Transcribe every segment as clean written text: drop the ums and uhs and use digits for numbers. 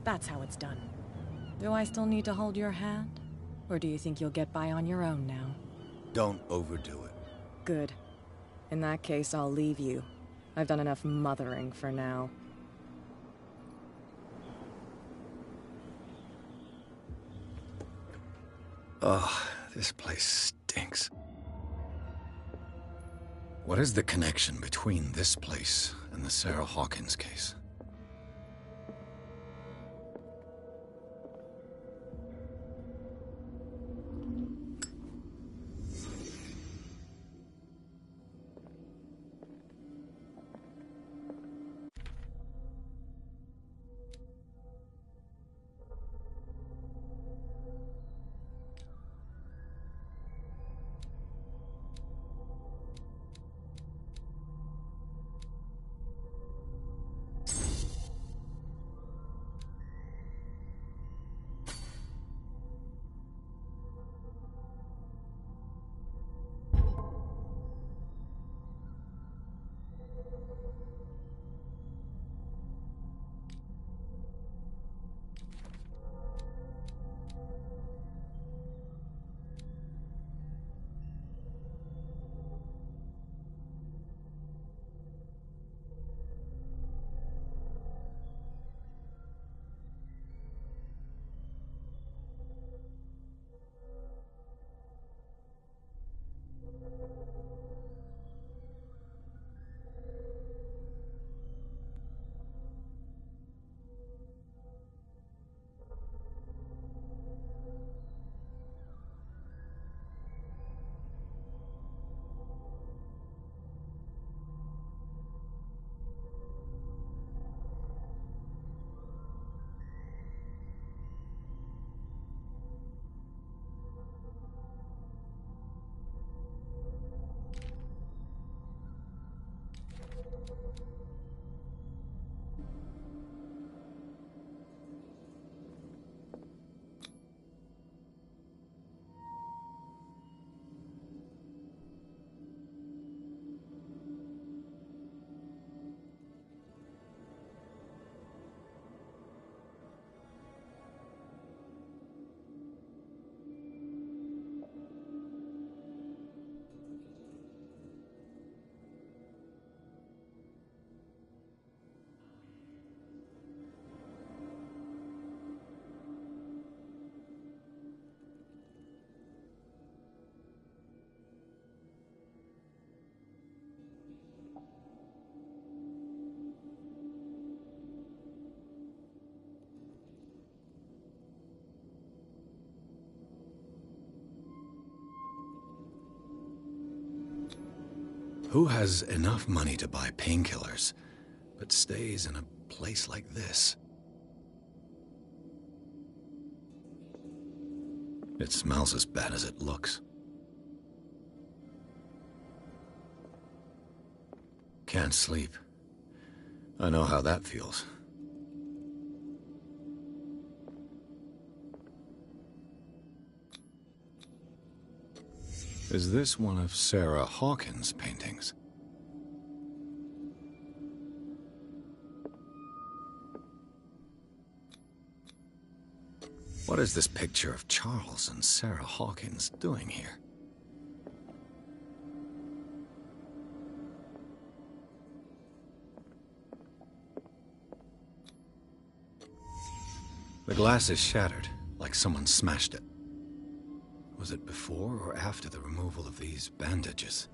That's how it's done. Do I still need to hold your hand? Or do you think you'll get by on your own now? Don't overdo it. Good. In that case, I'll leave you. I've done enough mothering for now. Ugh, this place stinks. What is the connection between this place and the Sarah Hawkins case? Who has enough money to buy painkillers, but stays in a place like this? It smells as bad as it looks. Can't sleep. I know how that feels. Is this one of Sarah Hawkins' paintings? What is this picture of Charles and Sarah Hawkins doing here? The glass is shattered, like someone smashed it. Was it before or after the removal of these bandages?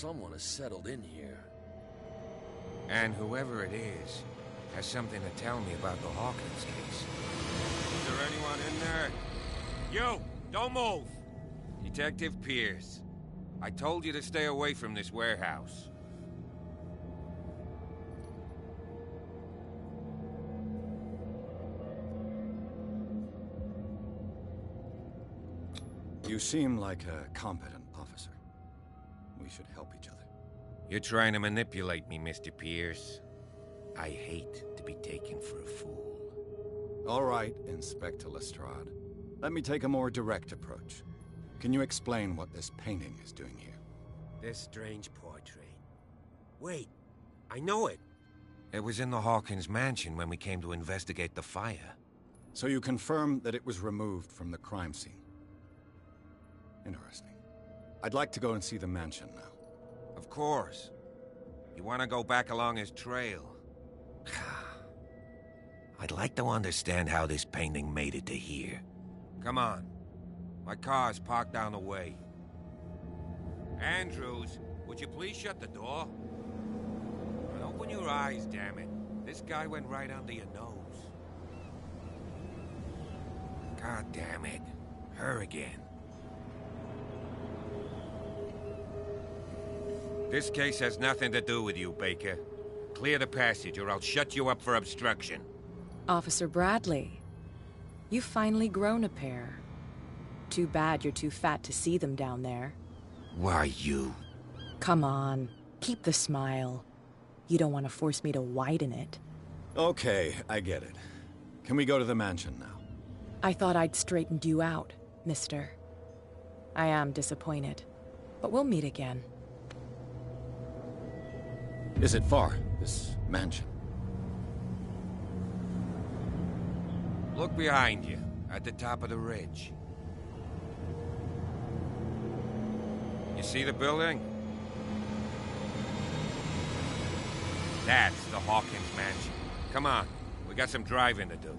Someone has settled in here. And whoever it is has something to tell me about the Hawkins case. Is there anyone in there? You! Don't move! Detective Pierce. I told you to stay away from this warehouse. You seem like a competent officer. We should help each other. You're trying to manipulate me, Mr. Pierce. I hate to be taken for a fool. All right, Inspector Lestrade. Let me take a more direct approach. Can you explain what this painting is doing here? This strange portrait. Wait, I know it. It was in the Hawkins mansion when we came to investigate the fire. So you confirm that it was removed from the crime scene? Interesting. I'd like to go and see the mansion now. Of course. You want to go back along his trail? I'd like to understand how this painting made it to here. Come on. My car's parked down the way. Andrews, would you please shut the door? And open your eyes, damn it. This guy went right under your nose. God damn it. Her again. This case has nothing to do with you, Baker. Clear the passage, or I'll shut you up for obstruction. Officer Bradley, you've finally grown a pair. Too bad you're too fat to see them down there. Why, you... Come on, keep the smile. You don't want to force me to widen it. Okay, I get it. Can we go to the mansion now? I thought I'd straightened you out, mister. I am disappointed, but we'll meet again. Is it far, this mansion? Look behind you, at the top of the ridge. You see the building? That's the Hawkins mansion. Come on, we got some driving to do.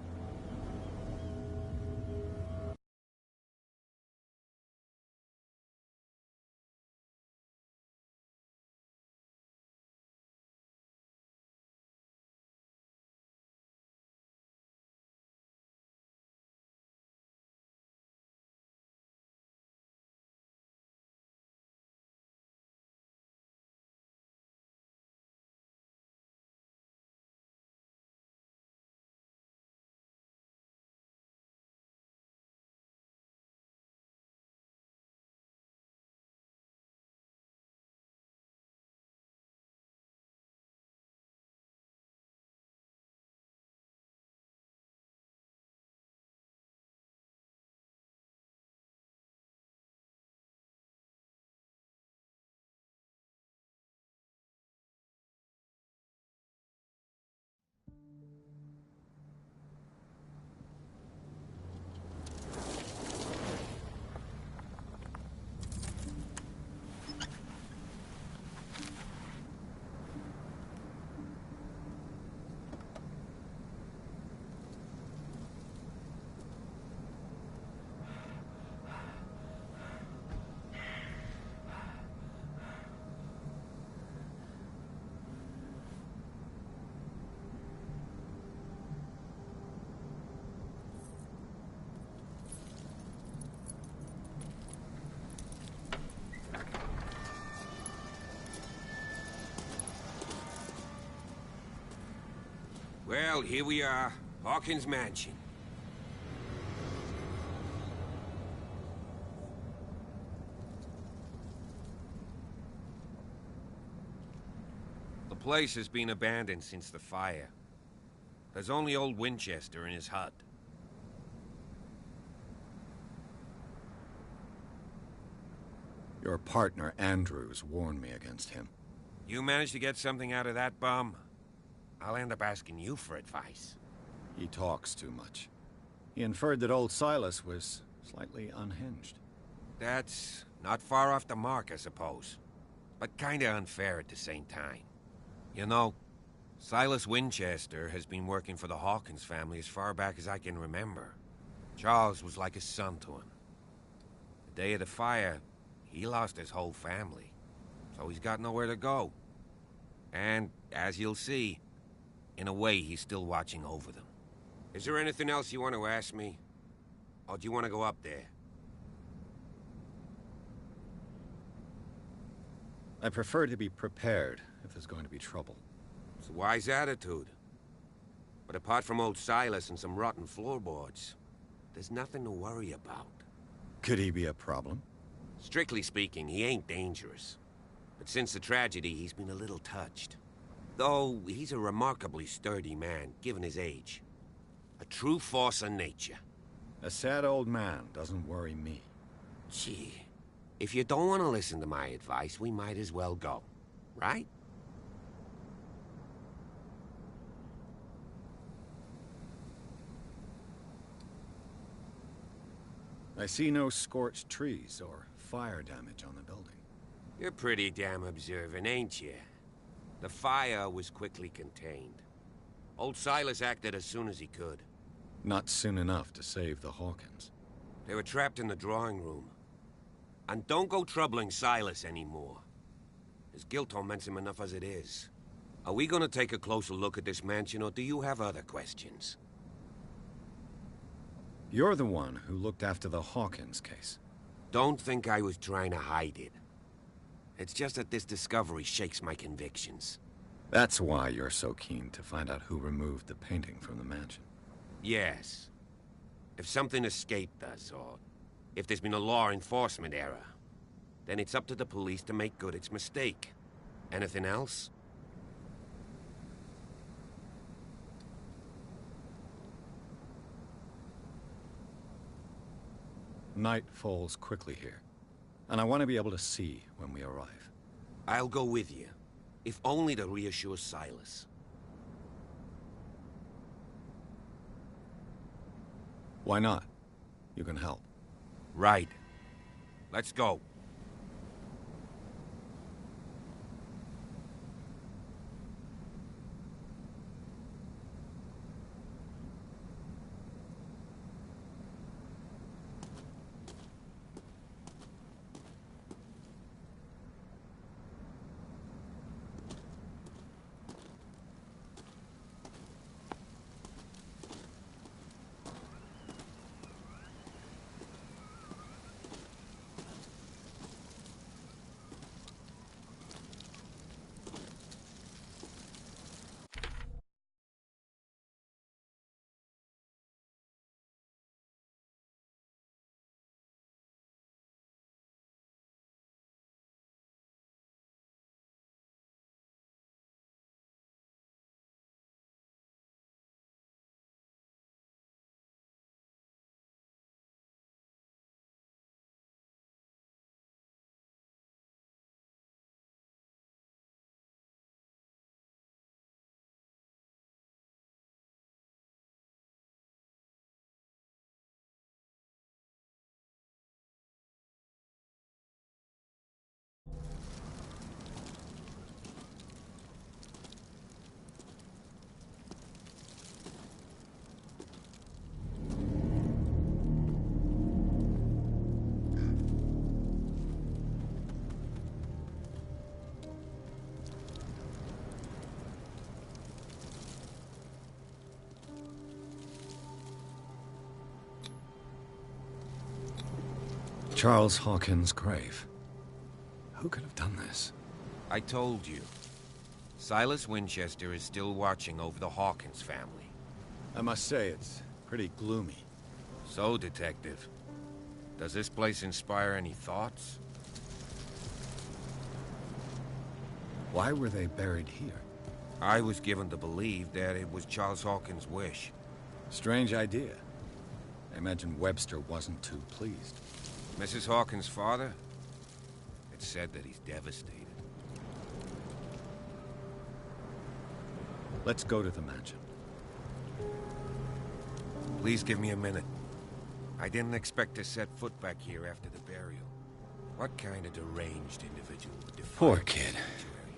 Well, here we are. Hawkins Mansion. The place has been abandoned since the fire. There's only old Winchester in his hut. Your partner, Andrews, warned me against him. You managed to get something out of that bum? I'll end up asking you for advice. He talks too much. He inferred that old Silas was slightly unhinged. That's not far off the mark, I suppose. But kinda unfair at the same time. You know, Silas Winchester has been working for the Hawkins family as far back as I can remember. Charles was like a son to him. The day of the fire, he lost his whole family. so he's got nowhere to go. And, as you'll see, in a way, he's still watching over them. Is there anything else you want to ask me? Or do you want to go up there? I prefer to be prepared if there's going to be trouble. It's a wise attitude. But apart from old Silas and some rotten floorboards, there's nothing to worry about. Could he be a problem? Strictly speaking, he ain't dangerous. But since the tragedy, he's been a little touched. Though, he's a remarkably sturdy man, given his age. A true force of nature. A sad old man doesn't worry me. Gee, if you don't want to listen to my advice, we might as well go. Right? I see no scorched trees or fire damage on the building. You're pretty damn observant, ain't you? The fire was quickly contained. Old Silas acted as soon as he could. Not soon enough to save the Hawkins. They were trapped in the drawing room. And don't go troubling Silas anymore. His guilt torments him enough as it is. Are we gonna take a closer look at this mansion, or do you have other questions? You're the one who looked after the Hawkins case. Don't think I was trying to hide it. It's just that this discovery shakes my convictions. That's why you're so keen to find out who removed the painting from the mansion. Yes. If something escaped us, or if there's been a law enforcement error, then it's up to the police to make good its mistake. Anything else? Night falls quickly here, and I want to be able to see when we arrive. I'll go with you, if only to reassure Silas. Why not? You can help. Right. Let's go. Charles Hawkins' grave. Who could have done this? I told you. Silas Winchester is still watching over the Hawkins family. I must say, it's pretty gloomy. So, Detective, does this place inspire any thoughts? Why were they buried here? I was given to believe that it was Charles Hawkins' wish. Strange idea. I imagine Webster wasn't too pleased. Mrs. Hawkins' father? It's said that he's devastated. Let's go to the mansion. Please give me a minute. I didn't expect to set foot back here after the burial. What kind of deranged individual would defy Poor the kid. sanctuary?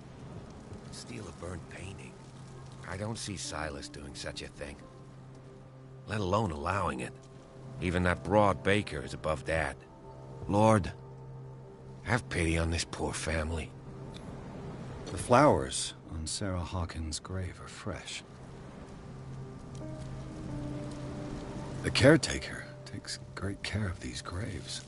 Steal a burnt painting? I don't see Silas doing such a thing. Let alone allowing it. Even that broad Baker is above that. Lord, have pity on this poor family. The flowers on Sarah Hawkins' grave are fresh. The caretaker takes great care of these graves.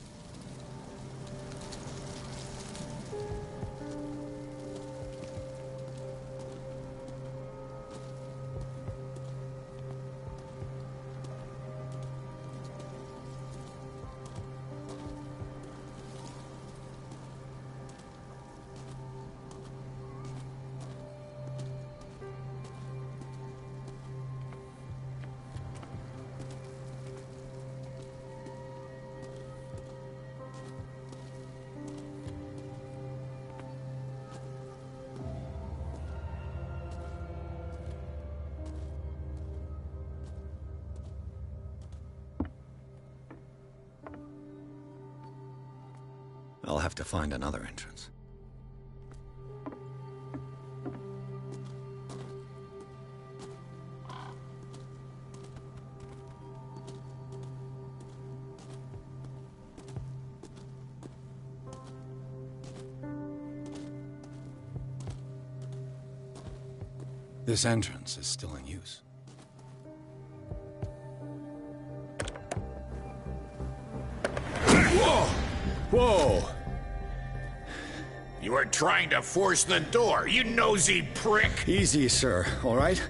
I'll have to find another entrance. This entrance is still in use. Whoa! Whoa! You are trying to force the door, you nosy prick! Easy, sir, all right?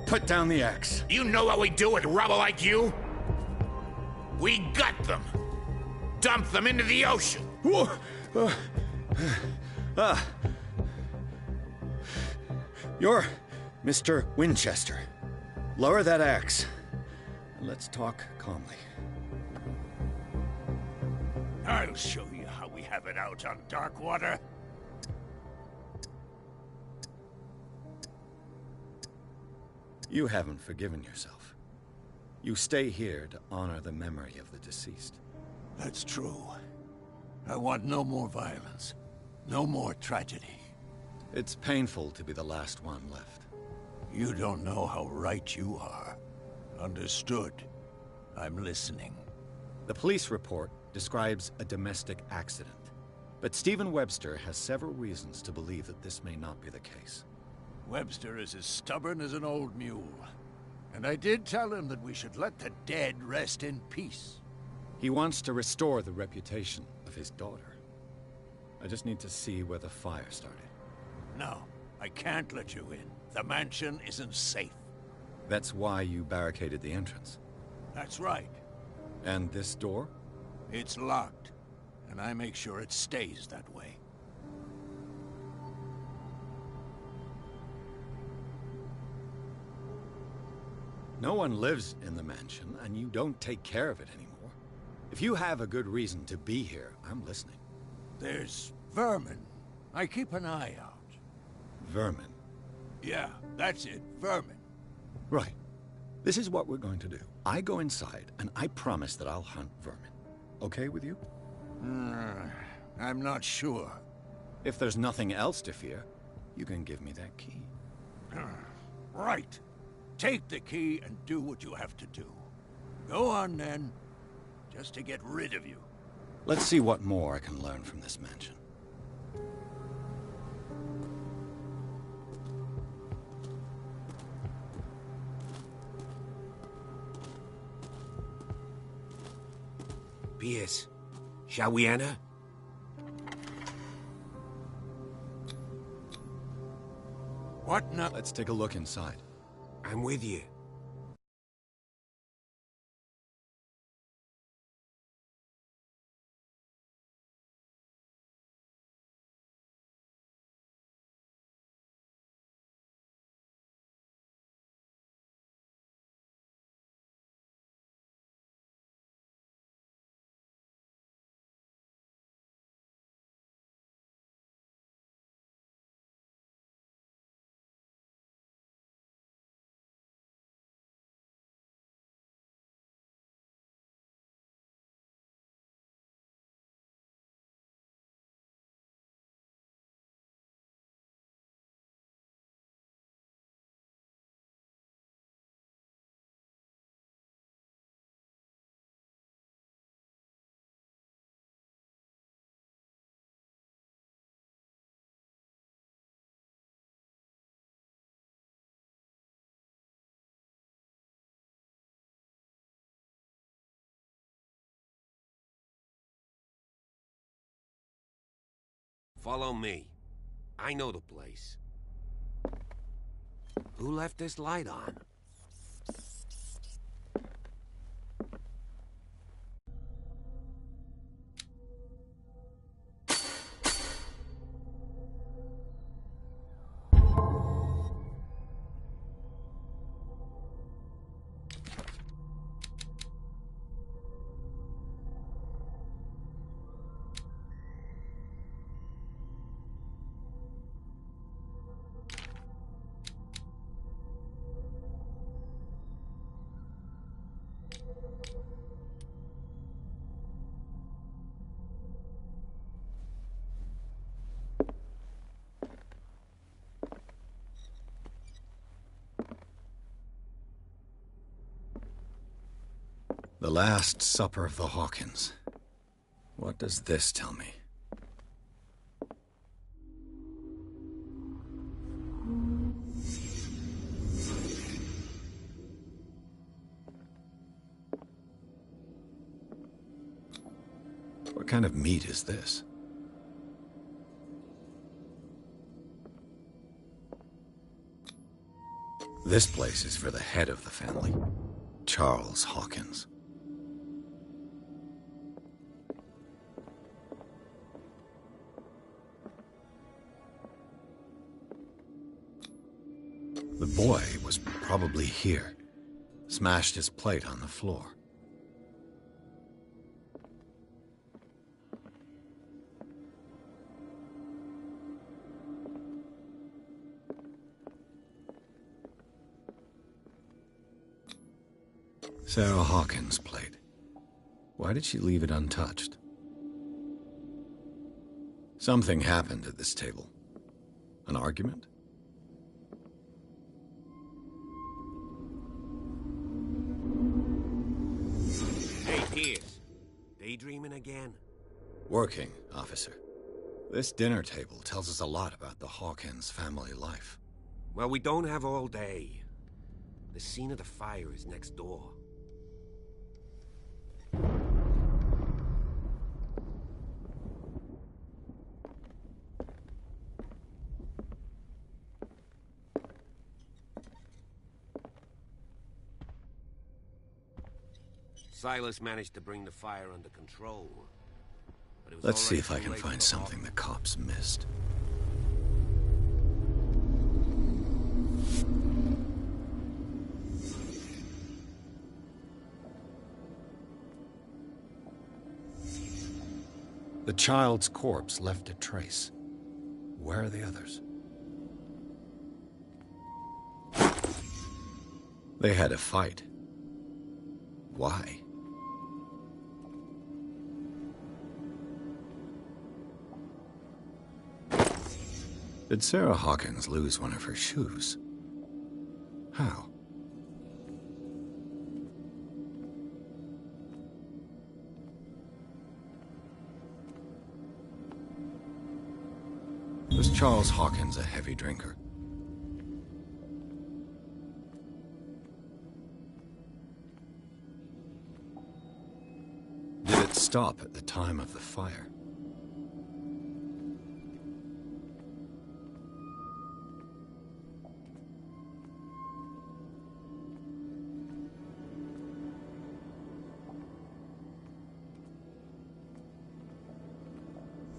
Put down the axe. You know what we do with rubble like you? We gut them. Dump them into the ocean. Whoa! You're Mr. Winchester. Lower that axe. And let's talk calmly. I'll show you how we have it out on Darkwater. You haven't forgiven yourself. You stay here to honor the memory of the deceased. That's true. I want no more violence. No more tragedy. It's painful to be the last one left. You don't know how right you are. Understood. I'm listening. The police report describes a domestic accident, but Stephen Webster has several reasons to believe that this may not be the case. Webster is as stubborn as an old mule. And I did tell him that we should let the dead rest in peace. He wants to restore the reputation of his daughter. I just need to see where the fire started. No, I can't let you in. The mansion isn't safe. That's why you barricaded the entrance. That's right. And this door? It's locked, and I make sure it stays that way. No one lives in the mansion, and you don't take care of it anymore. If you have a good reason to be here, I'm listening. There's vermin. I keep an eye out. Vermin. Yeah, that's it, vermin. Right. This is what we're going to do. I go inside, and I promise that I'll hunt vermin. Okay with you? I'm not sure. If there's nothing else to fear, you can give me that key. Right. Take the key and do what you have to do. Go on, then. Just to get rid of you. Let's see what more I can learn from this mansion. Pierce, shall we enter? What now? Let's take a look inside. I'm with you. Follow me. I know the place. Who left this light on? The Last Supper of the Hawkins. What does this tell me? What kind of meat is this? This place is for the head of the family, Charles Hawkins. The boy was probably here. Smashed his plate on the floor. Sarah Hawkins' plate. Why did she leave it untouched? Something happened at this table. An argument? Hey, Pierce. Daydreaming again? Working, officer. This dinner table tells us a lot about the Hawkins family life. Well, we don't have all day. The scene of the fire is next door. Silas managed to bring the fire under control. But it was Let's see already if I too can late for find the something the cops missed. The child's corpse left a trace. Where are the others? They had a fight. Why? Did Sarah Hawkins lose one of her shoes? How? Was Charles Hawkins a heavy drinker? Did it stop at the time of the fire?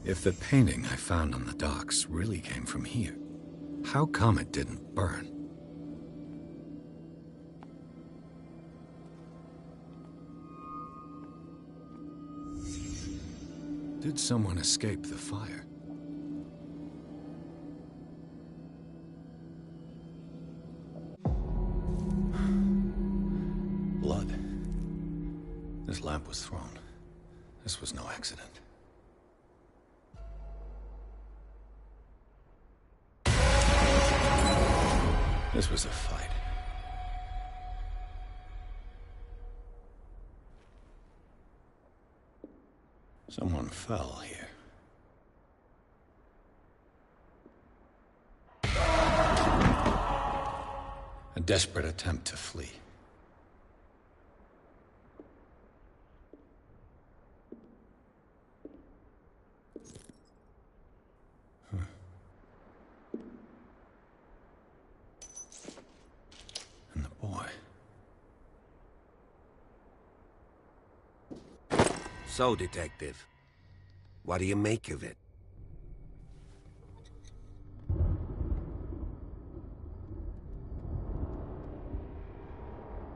If the painting I found on the docks really came from here, how come it didn't burn? Did someone escape the fire? Blood. This lamp was thrown. This was no accident. This was a fight. Someone fell here. A desperate attempt to flee. So, Detective, what do you make of it?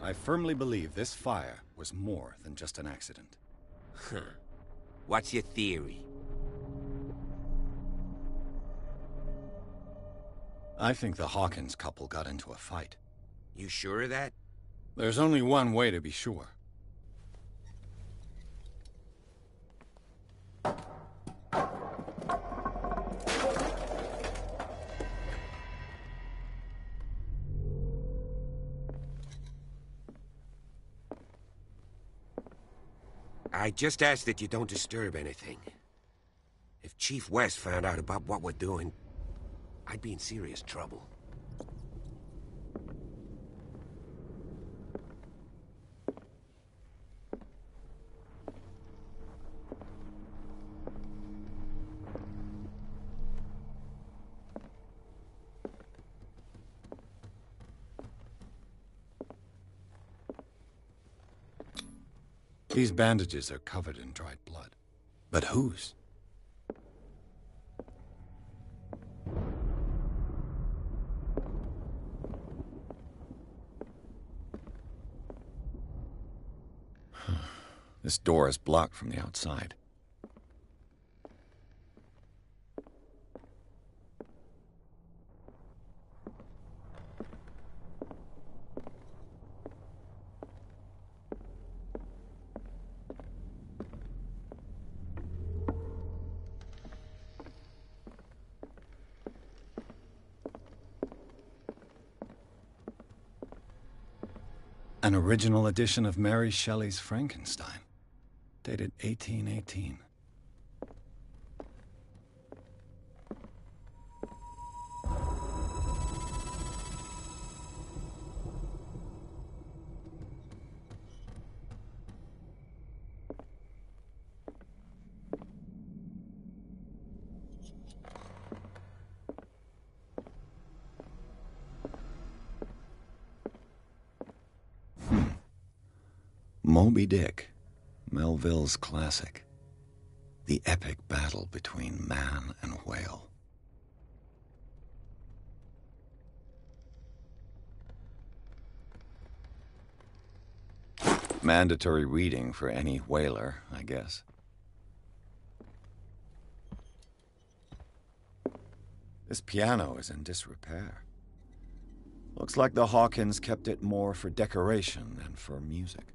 I firmly believe this fire was more than just an accident. Huh. What's your theory? I think the Hawkins couple got into a fight. You sure of that? There's only one way to be sure. I just ask that you don't disturb anything. If Chief West found out about what we're doing, I'd be in serious trouble. These bandages are covered in dried blood. But whose? This door is blocked from the outside. An original edition of Mary Shelley's Frankenstein, dated 1818. Moby Dick, Melville's classic. The epic battle between man and whale. Mandatory reading for any whaler, I guess. This piano is in disrepair. Looks like the Hawkins kept it more for decoration than for music.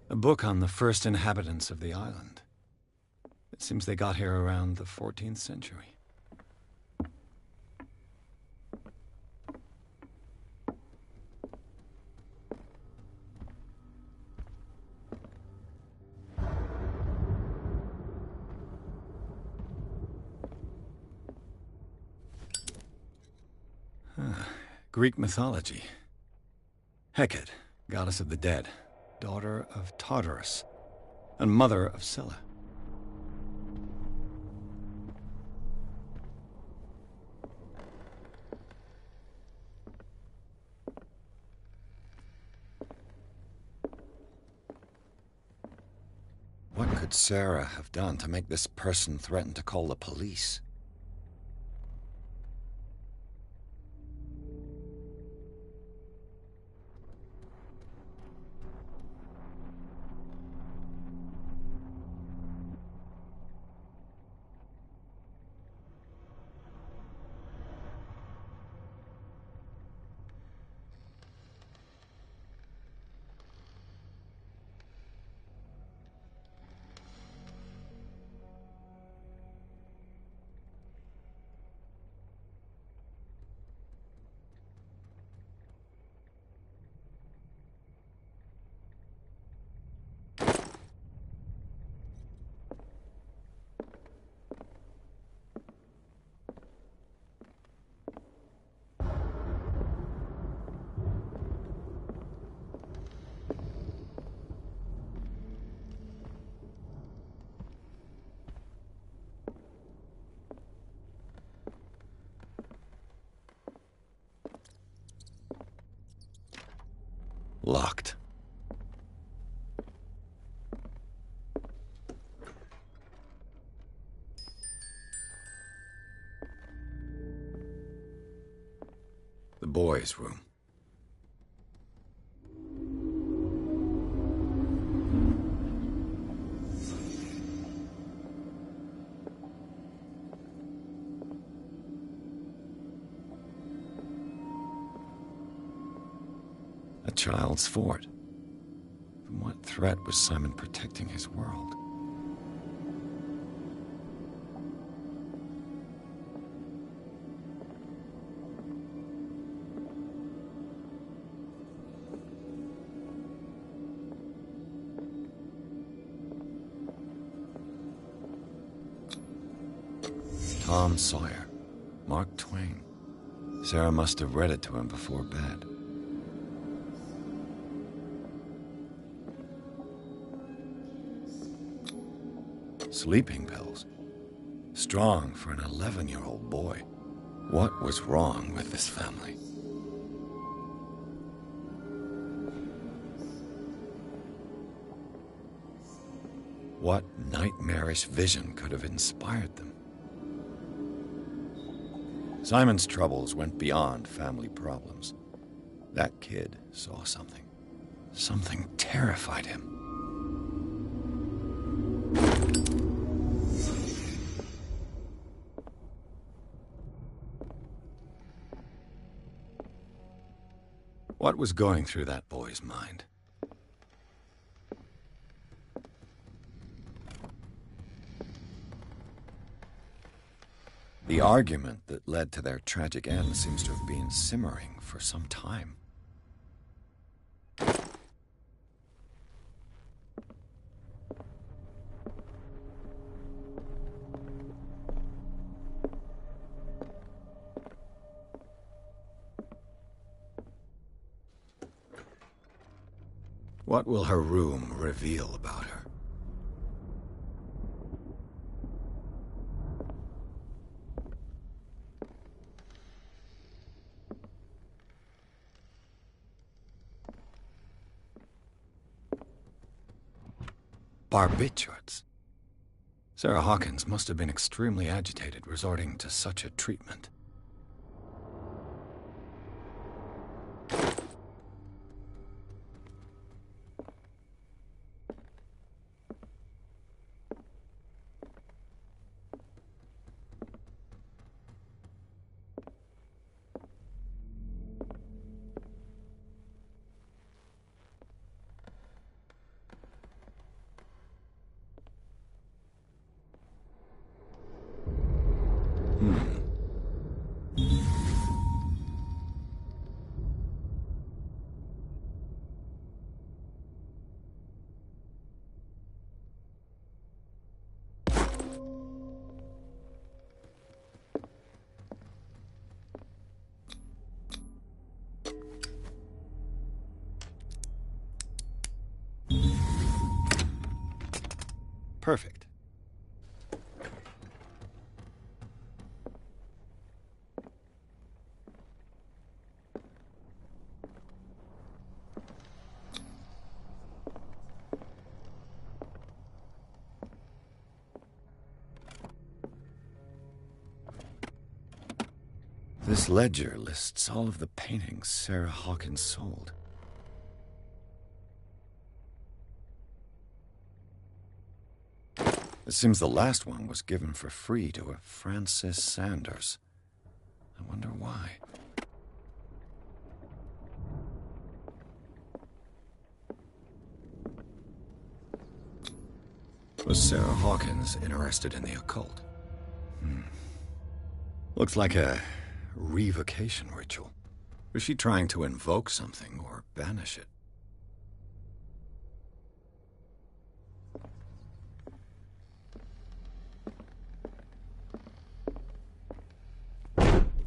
A book on the first inhabitants of the island. It seems they got here around the 14th century. Greek mythology. Hecate, goddess of the dead, daughter of Tartarus, and mother of Scylla. What could Sarah have done to make this person threaten to call the police? Locked. The boys' room. A child's fort. From what threat was Simon protecting his world? Tom Sawyer. Mark Twain. Sarah must have read it to him before bed. Sleeping pills. Strong for an 11-year-old boy. What was wrong with this family? What nightmarish vision could have inspired them? Simon's troubles went beyond family problems. That kid saw something. Something terrified him. What was going through that boy's mind? The argument that led to their tragic end seems to have been simmering for some time. What will her room reveal about her? Barbiturates. Sarah Hawkins must have been extremely agitated resorting to such a treatment. Perfect. This ledger lists all of the paintings Sarah Hawkins sold. It seems the last one was given for free to a Francis Sanders. I wonder why. Was Sarah Hawkins interested in the occult? Looks like a revocation ritual. Was she trying to invoke something or banish it?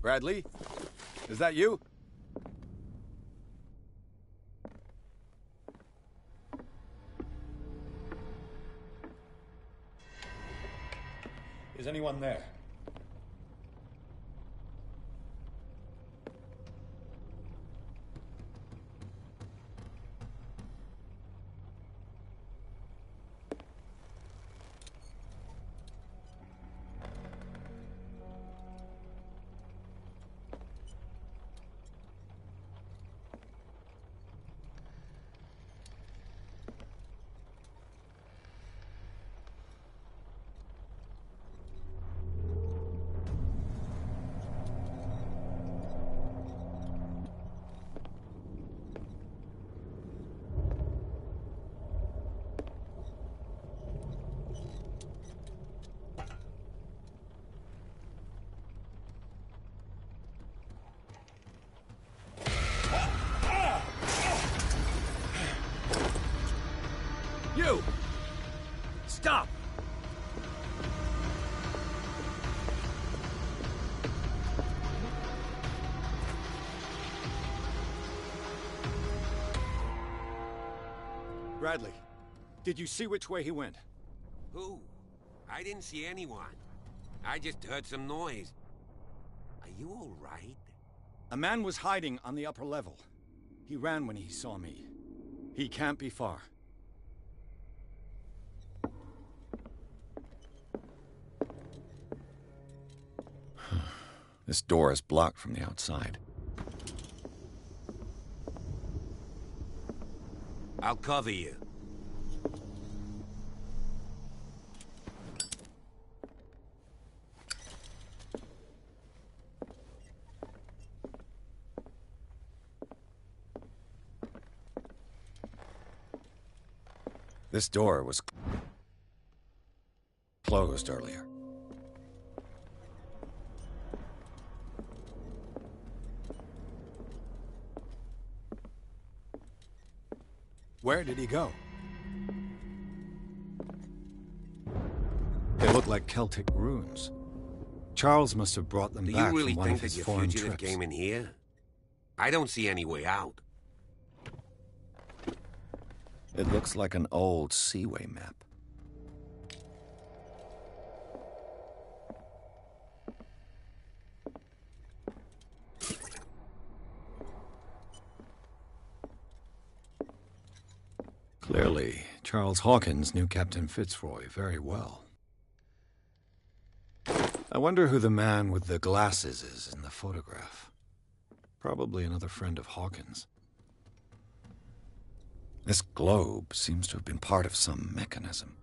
Bradley? Is that you? Is anyone there? Bradley, did you see which way he went? Who? I didn't see anyone. I just heard some noise. Are you all right? A man was hiding on the upper level. He ran when he saw me. He can't be far. This door is blocked from the outside. I'll cover you. This door was closed earlier. Where did he go? They look like Celtic runes. Charles must have brought them Do back you really from one think of that his your foreign fugitive trips. came in here? I don't see any way out. It looks like an old seaway map. Clearly, Charles Hawkins knew Captain Fitzroy very well. I wonder who the man with the glasses is in the photograph. Probably another friend of Hawkins. This globe seems to have been part of some mechanism.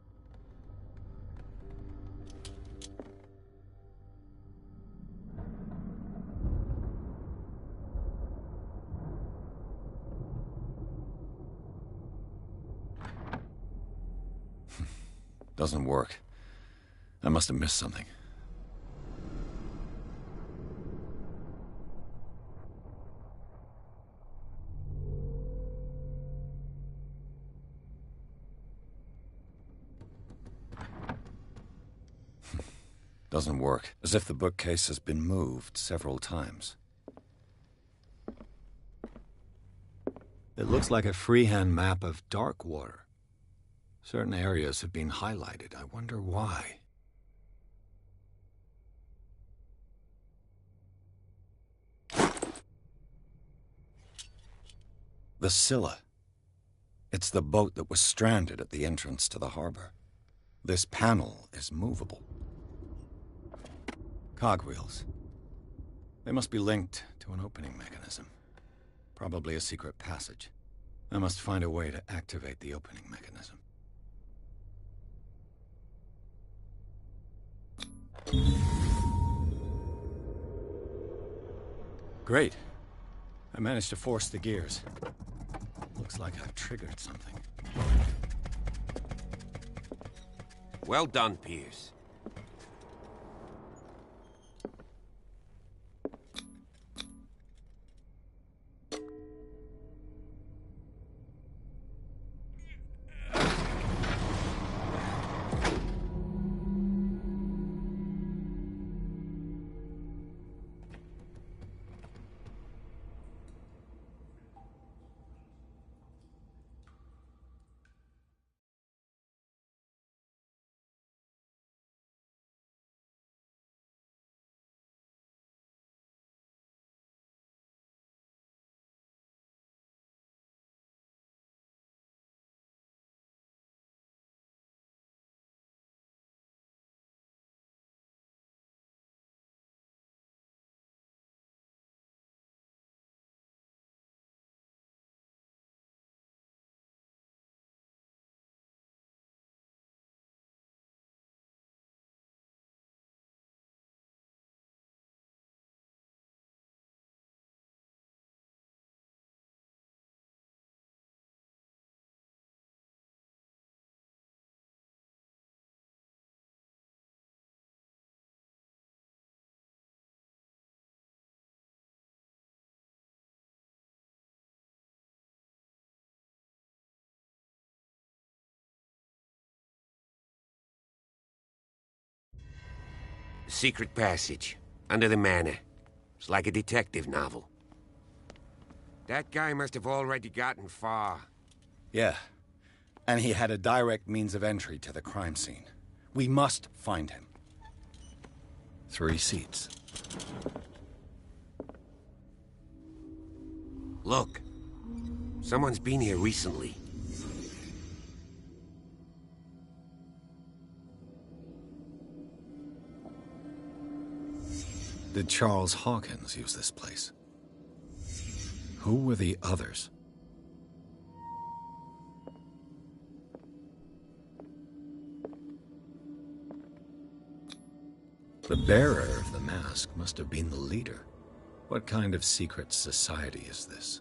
Doesn't work. I must have missed something. Doesn't work. As if the bookcase has been moved several times. It looks like a freehand map of Darkwater. Certain areas have been highlighted. I wonder why. The Scylla. It's the boat that was stranded at the entrance to the harbor. This panel is movable. Cogwheels. They must be linked to an opening mechanism. Probably a secret passage. I must find a way to activate the opening mechanism. Great. I managed to force the gears. Looks like I've triggered something. Well done, Pierce. Secret passage. Under the manor. It's like a detective novel. That guy must have already gotten far. Yeah. And he had a direct means of entry to the crime scene. We must find him. 3 seats. Look. Someone's been here recently. Did Charles Hawkins use this place? Who were the others? The bearer of the mask must have been the leader. What kind of secret society is this?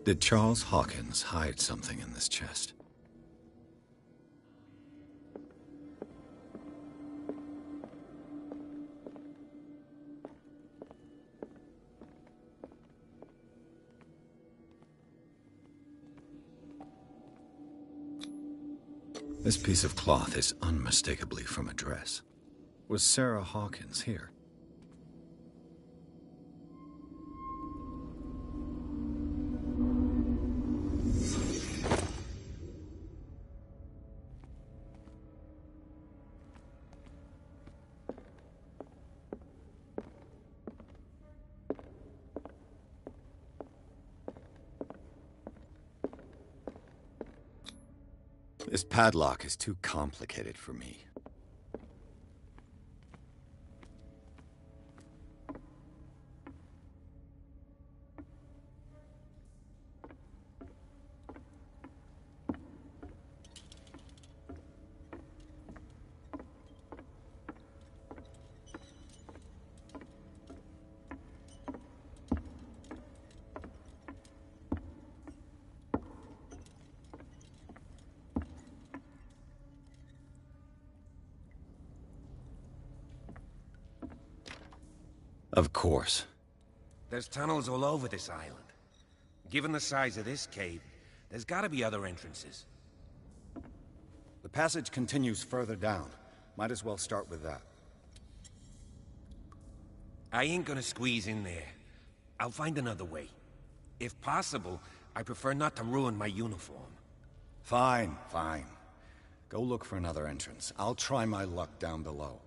Did Charles Hawkins hide something in this chest? This piece of cloth is unmistakably from a dress. Was Sarah Hawkins here? This padlock is too complicated for me. Of course. There's tunnels all over this island. Given the size of this cave, there's gotta be other entrances. The passage continues further down. Might as well start with that. I ain't gonna squeeze in there. I'll find another way. If possible, I prefer not to ruin my uniform. Fine, fine. Go look for another entrance. I'll try my luck down below.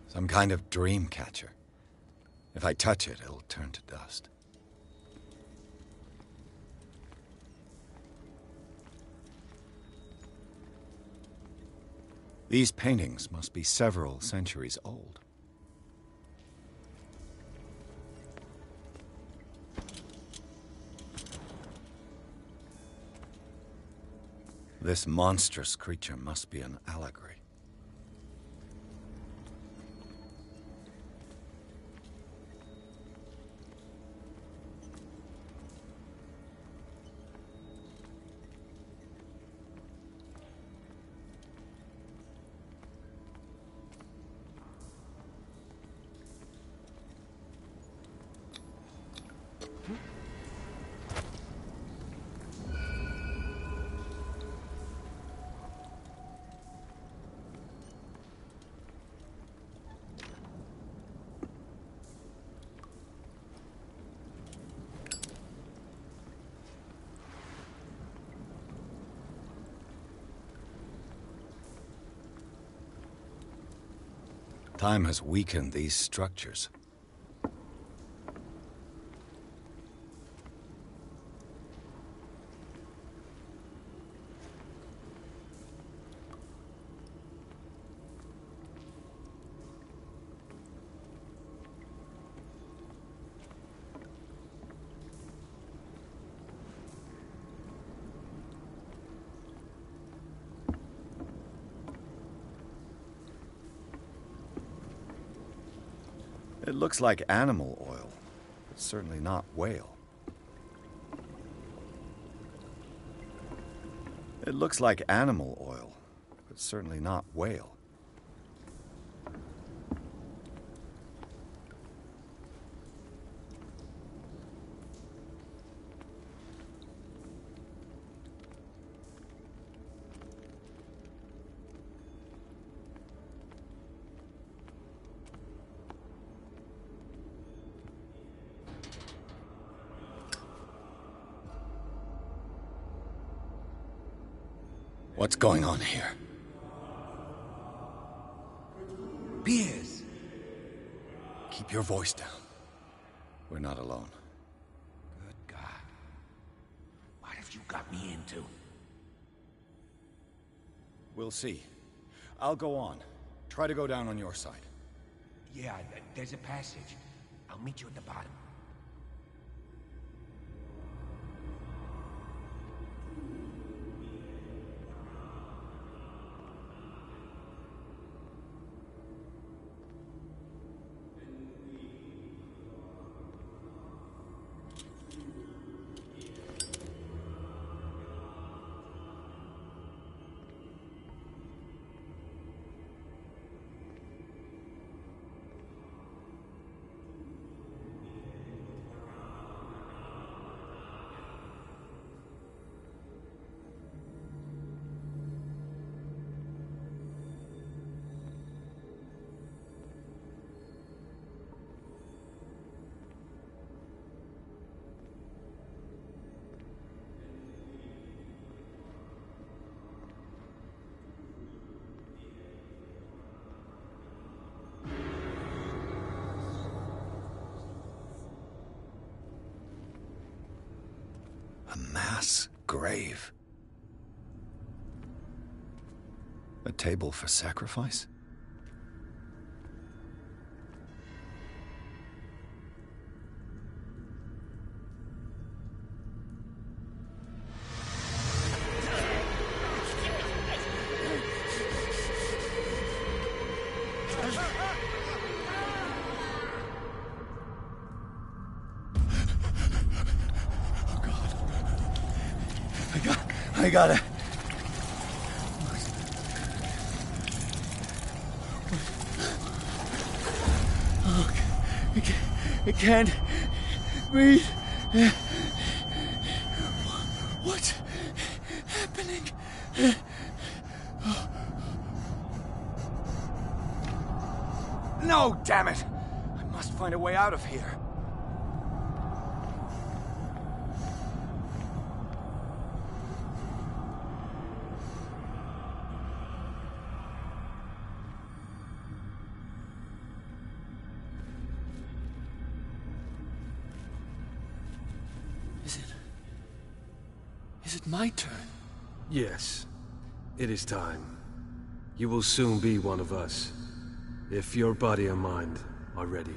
Some kind of dream catcher. If I touch it, it'll turn to dust. These paintings must be several centuries old. This monstrous creature must be an allegory. Time has weakened these structures. It looks like animal oil, but certainly not whale. It looks like animal oil, but certainly not whale. What's going on here? Piers! Keep your voice down. We're not alone. Good God. What have you got me into? We'll see. I'll go on. Try to go down on your side. Yeah, there's a passage. I'll meet you at the bottom. A mass grave. A table for sacrifice? I gotta... Oh, I can't breathe. What's happening? No, damn it! I must find a way out of here. Is it my turn? Yes. It is time. You will soon be one of us. If your body and mind are ready.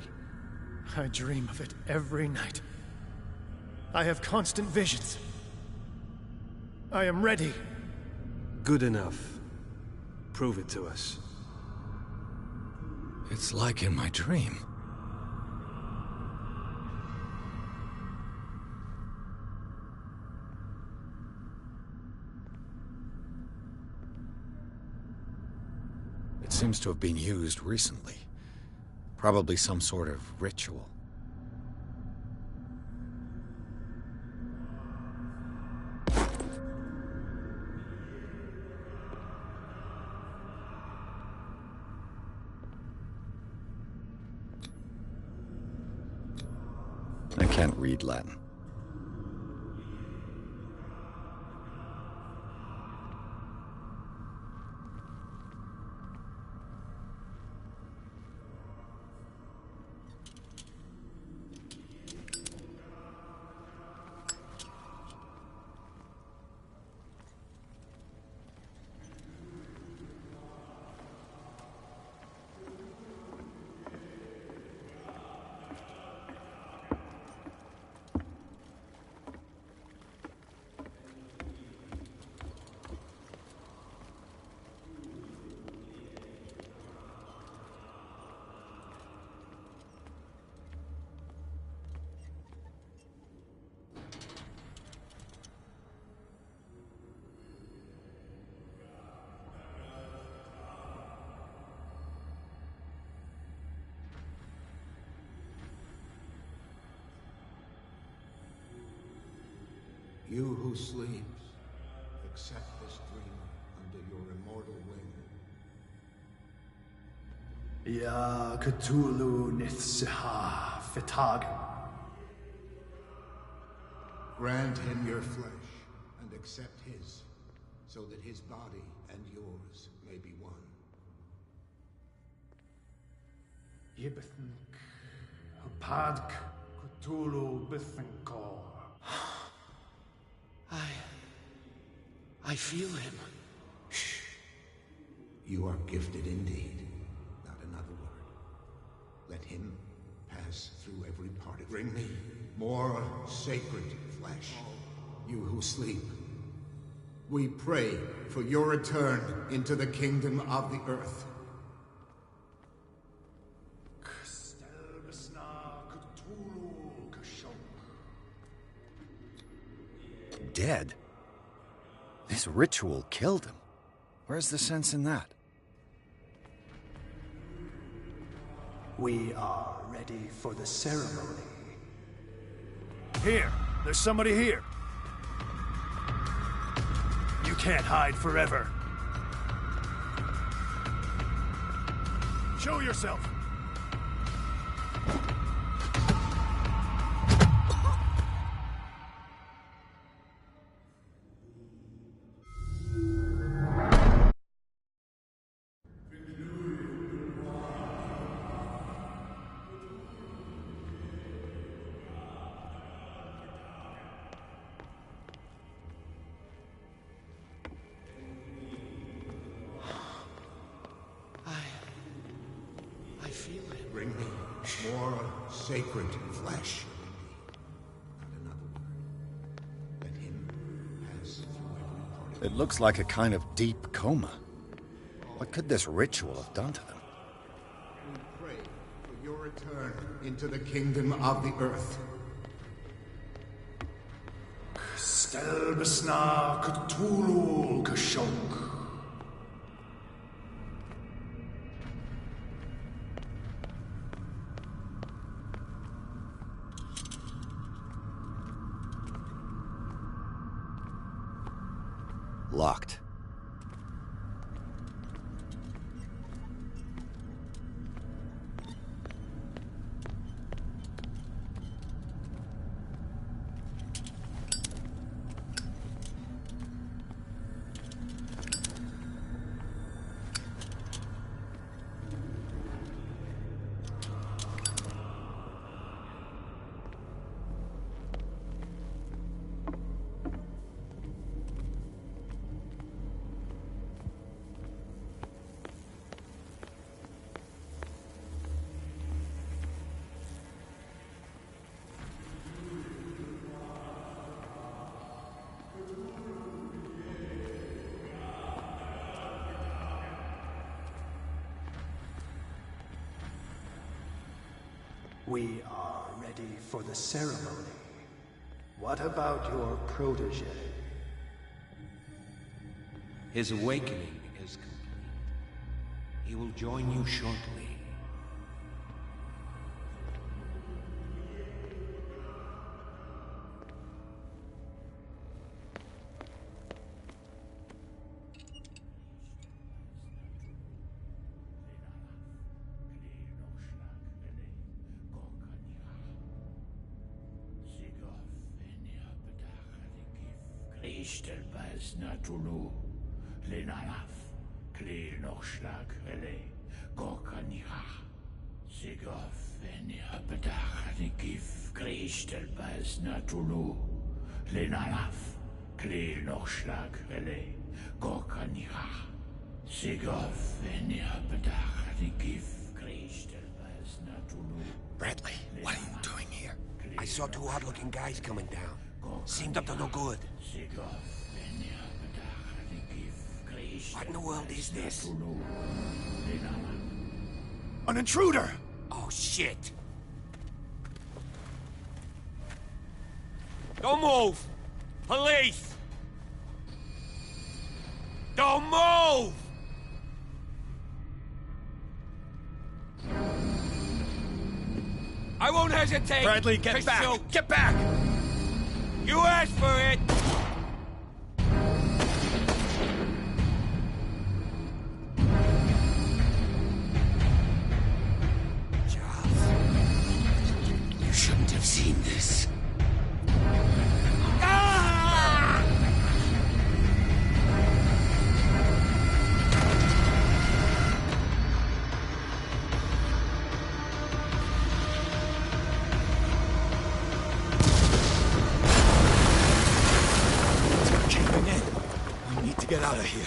I dream of it every night. I have constant visions. I am ready. Good enough. Prove it to us. It's like in my dream. It seems to have been used recently. Probably some sort of ritual. I can't read Latin. You who sleeps, accept this dreamer under your immortal wing. Ya cthulu nithsiha fitag. Grant him your flesh and accept his, so that his body and yours may be one. Yibithink, Padk, Cthulu Bithinkor. I feel him. Shh. You are gifted indeed. Not another word. Let him pass through every part of... Bring me more sacred flesh. You who sleep. We pray for your return into the kingdom of the earth. Dead? This ritual killed him. Where's the sense in that? We are ready for the ceremony. Here! There's somebody here! You can't hide forever. Show yourself! I feel him. Bring me more sacred flesh. Not another word. Let him pass through every part of It looks like a kind of deep coma. What could this ritual have done to them? We pray for your return into the kingdom of the earth. Stelbisna Cthulu Kashok. Locked. We are ready for the ceremony. What about your protege? His awakening is complete. He will join you shortly. Ishtelbaz natulu, lenalaf, kli nochschlag, ele, gorkanira, sigof, enia bedach, nikif, Ishtelbaz natulu, lenalaf, kli nochschlag, ele, gorkanira, sigof, enia bedach, nikif, Ishtelbaz natulu. Bradley, what are you doing here? I saw two odd-looking guys coming down. Seemed up to no good. What in the world is this? An intruder! Oh, shit! Don't move! Police! Don't move! I won't hesitate! Bradley, get back! Shoot. Get back! You asked for it! Charles, you shouldn't have seen this. Get out of here.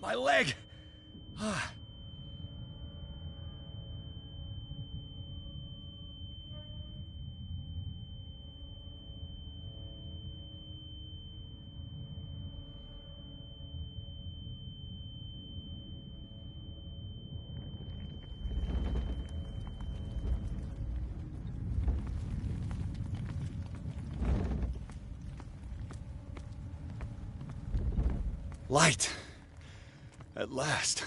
My leg! Light. At last.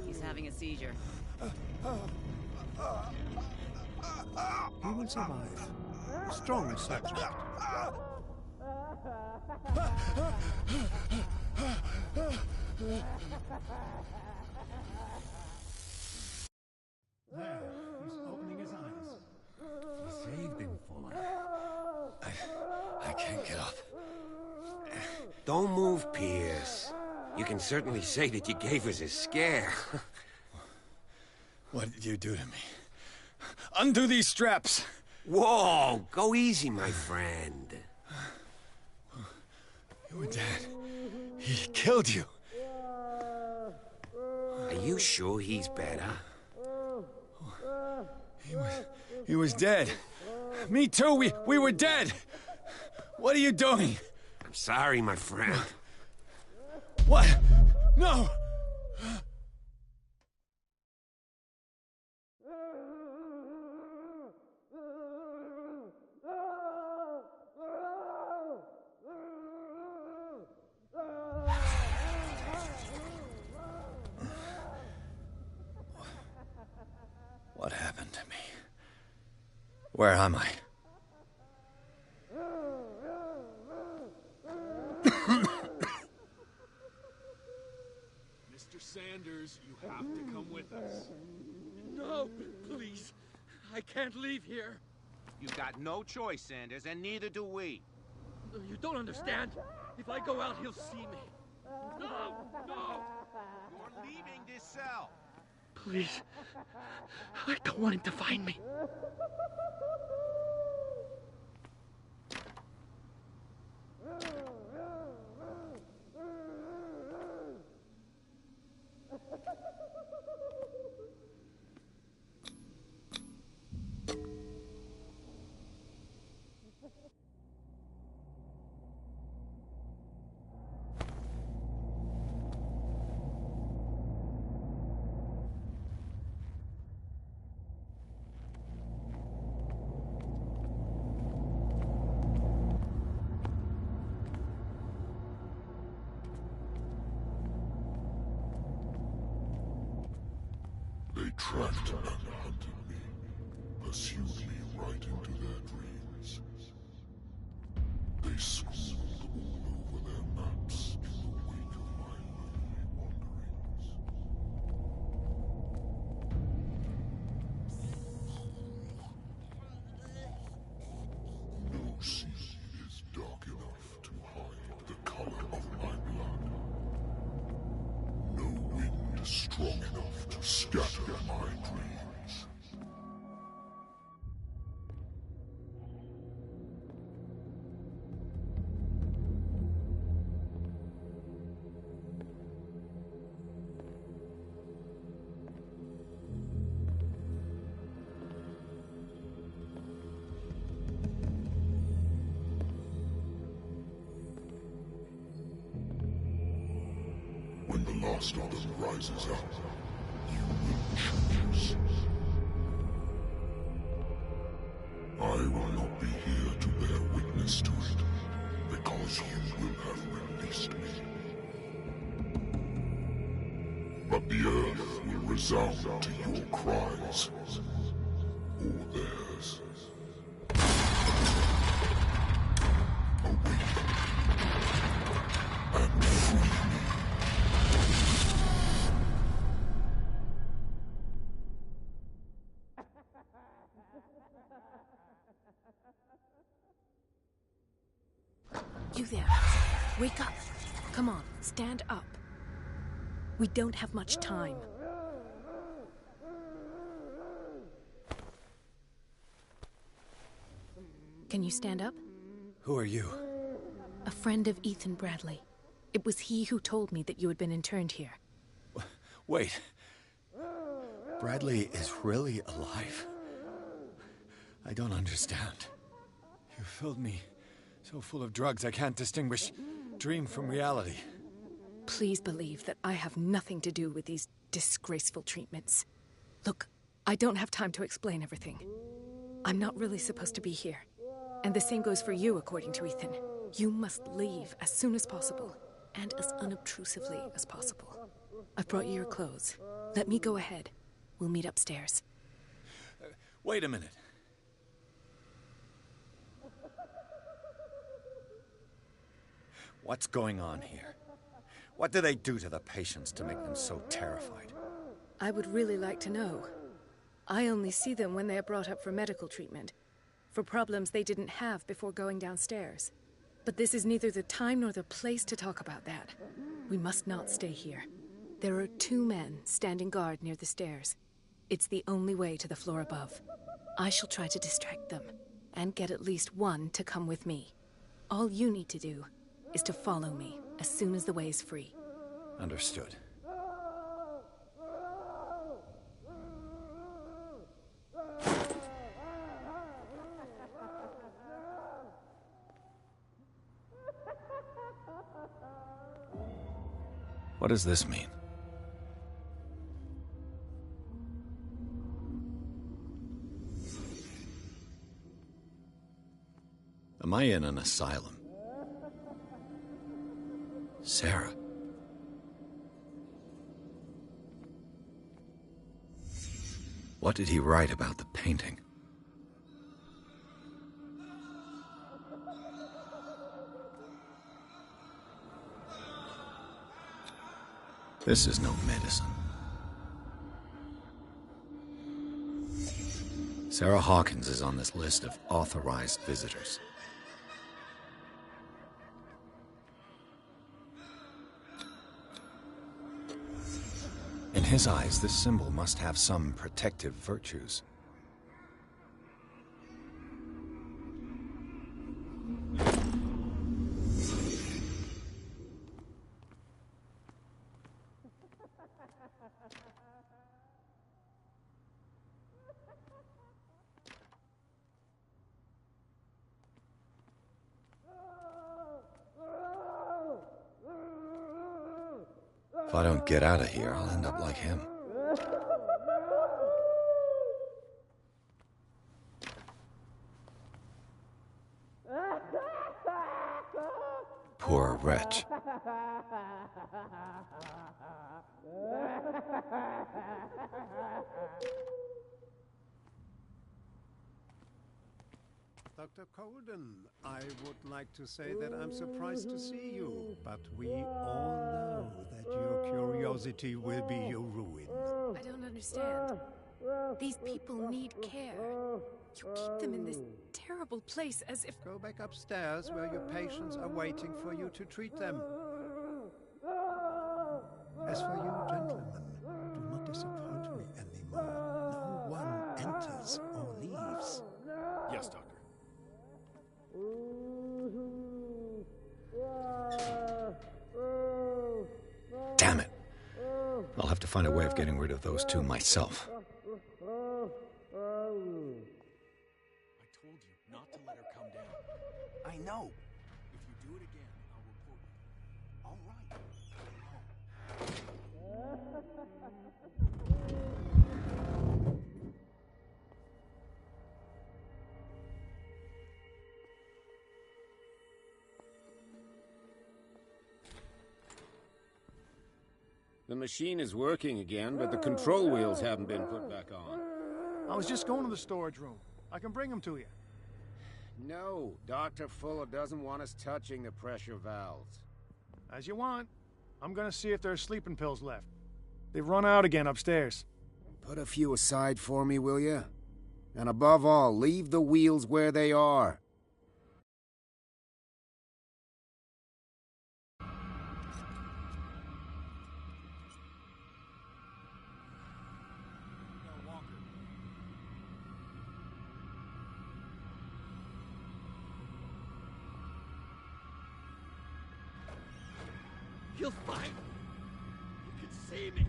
He's having a seizure. He will survive. Strong subject. There, he's opening his eyes. Saved him, Fuller. I can't get up. Don't move, Pierce. You can certainly say that you gave us a scare. What did you do to me? Undo these straps! Whoa! Go easy, my friend. You were dead. He killed you. Are you sure he's better? He was dead. Me too, we were dead! What are you doing? I'm sorry, my friend. What? No! Where am I? Mr. Sanders, you have to come with us. No, please. I can't leave here. You got no choice, Sanders, and neither do we. You don't understand. If I go out, he'll see me. No! No! You're leaving this cell. Please. I don't want him to find me. They tracked and hunted me, pursued me right into their dreams. They scrawled all over their maps in the wake of my lonely wanderings. No sea is dark enough to hide the color of my blood. No wind strong enough to scatter my dreams. When the last of them rises up, you will choose. I will not be here to bear witness to it, because you will have released me. But the earth will resound to your cries, or theirs. Awaken and free me. You there. Wake up. Come on, stand up. We don't have much time. Can you stand up? Who are you? A friend of Ethan Bradley. It was he who told me that you had been interned here. Wait. Bradley is really alive? I don't understand. You filled me so full of drugs I can't distinguish dream from reality. Please believe that I have nothing to do with these disgraceful treatments. Look, I don't have time to explain everything. I'm not really supposed to be here. And the same goes for you, according to Ethan. You must leave as soon as possible, and as unobtrusively as possible. I've brought you your clothes. Let me go ahead. We'll meet upstairs. Wait a minute. What's going on here? What do they do to the patients to make them so terrified? I would really like to know. I only see them when they are brought up for medical treatment, for problems they didn't have before going downstairs. But this is neither the time nor the place to talk about that. We must not stay here. There are 2 men standing guard near the stairs. It's the only way to the floor above. I shall try to distract them, and get at least one to come with me. All you need to do is to follow me as soon as the way is free. Understood. What does this mean? Am I in an asylum? Sarah. What did he write about the painting? This is no medicine. Sarah Hawkins is on this list of authorized visitors. In his eyes, this symbol must have some protective virtues. If I don't get out of here, I'll end up like him. Poor wretch. Dr. Colden, I would like to say that I'm surprised to see you, but we all know that your curiosity will be your ruin. I don't understand. These people need care. You keep them in this terrible place as if... Go back upstairs where your patients are waiting for you to treat them. As for you, gentlemen, do not disappoint me anymore. No one enters or leaves. Yes, Doctor. Damn it. I'll have to find a way of getting rid of those two myself. I told you not to let her come down. I know. If you do it again, I'll report you. All right. The machine is working again, but the control wheels haven't been put back on. I was just going to the storage room. I can bring them to you. No, Dr. Fuller doesn't want us touching the pressure valves. As you want. I'm gonna see if there's sleeping pills left. They've run out again upstairs. Put a few aside for me, will you? And above all, leave the wheels where they are. He'll find me. He can see me.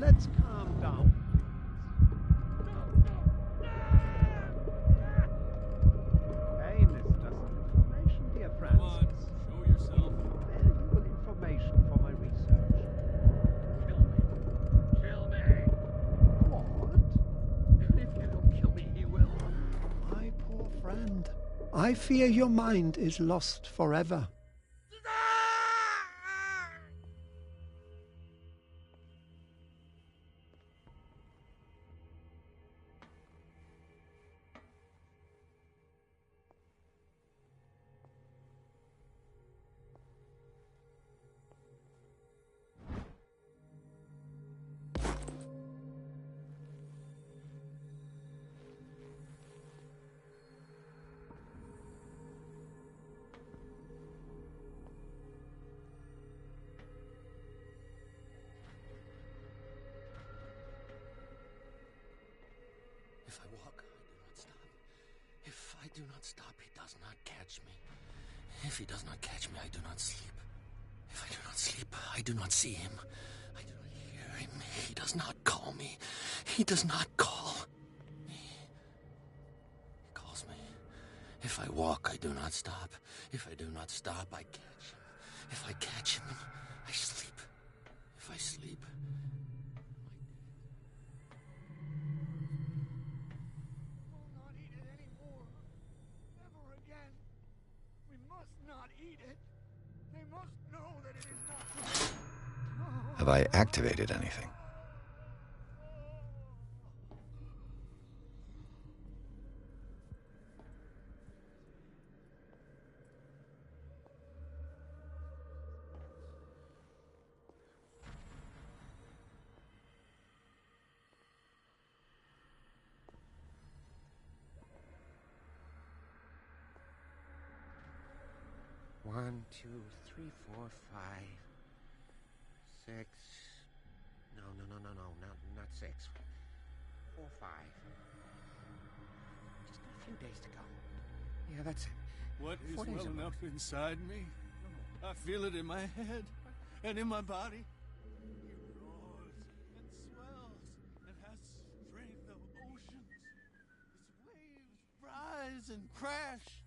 Let's calm down. Pain is just information, dear Francis. Come on, show yourself. Valuable information for my research. Kill me. Kill me. What? If you don't kill me, he will. My poor friend. I fear your mind is lost forever. If I walk, I do not stop. If I do not stop, he does not catch me. If he does not catch me, I do not sleep. If I do not sleep, I do not see him. I do not hear him. He does not call me. He does not call me. He calls me. If I walk, I do not stop. If I do not stop, I catch him. If I catch him, I sleep. If I sleep, Have I activated anything? 1, 2, 3, 4, 5, 6. No, not 6. 4, 5. Just a few days to go. Yeah, that's it. What is 4 days welling a up month. inside me? I feel it in my head and in my body. It roars and swells and has strength of oceans. Its waves rise and crash,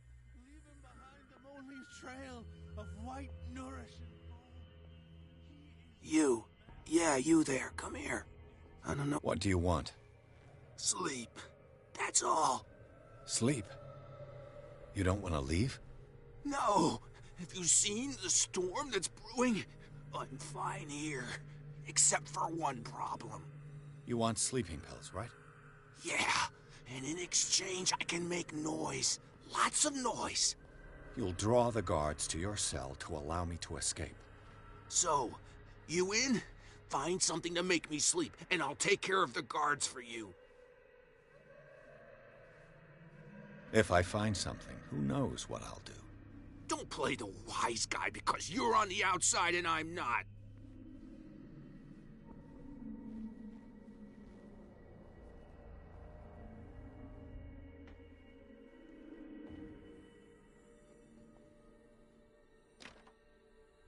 leaving behind them only trail of white nourishing foam. You. Yeah, you there. Come here. I don't know. What do you want? Sleep. That's all. Sleep? You don't want to leave? No. Have you seen the storm that's brewing? I'm fine here. Except for one problem. You want sleeping pills, right? Yeah. And in exchange, I can make noise. Lots of noise. You'll draw the guards to your cell to allow me to escape. So, you in? Find something to make me sleep, and I'll take care of the guards for you. If I find something, who knows what I'll do. Don't play the wise guy because you're on the outside and I'm not.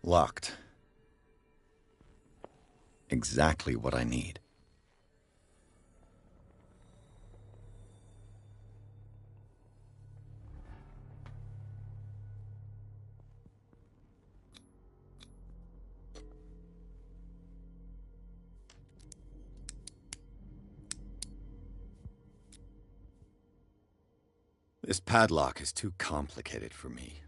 Locked. Exactly what I need. This padlock is too complicated for me.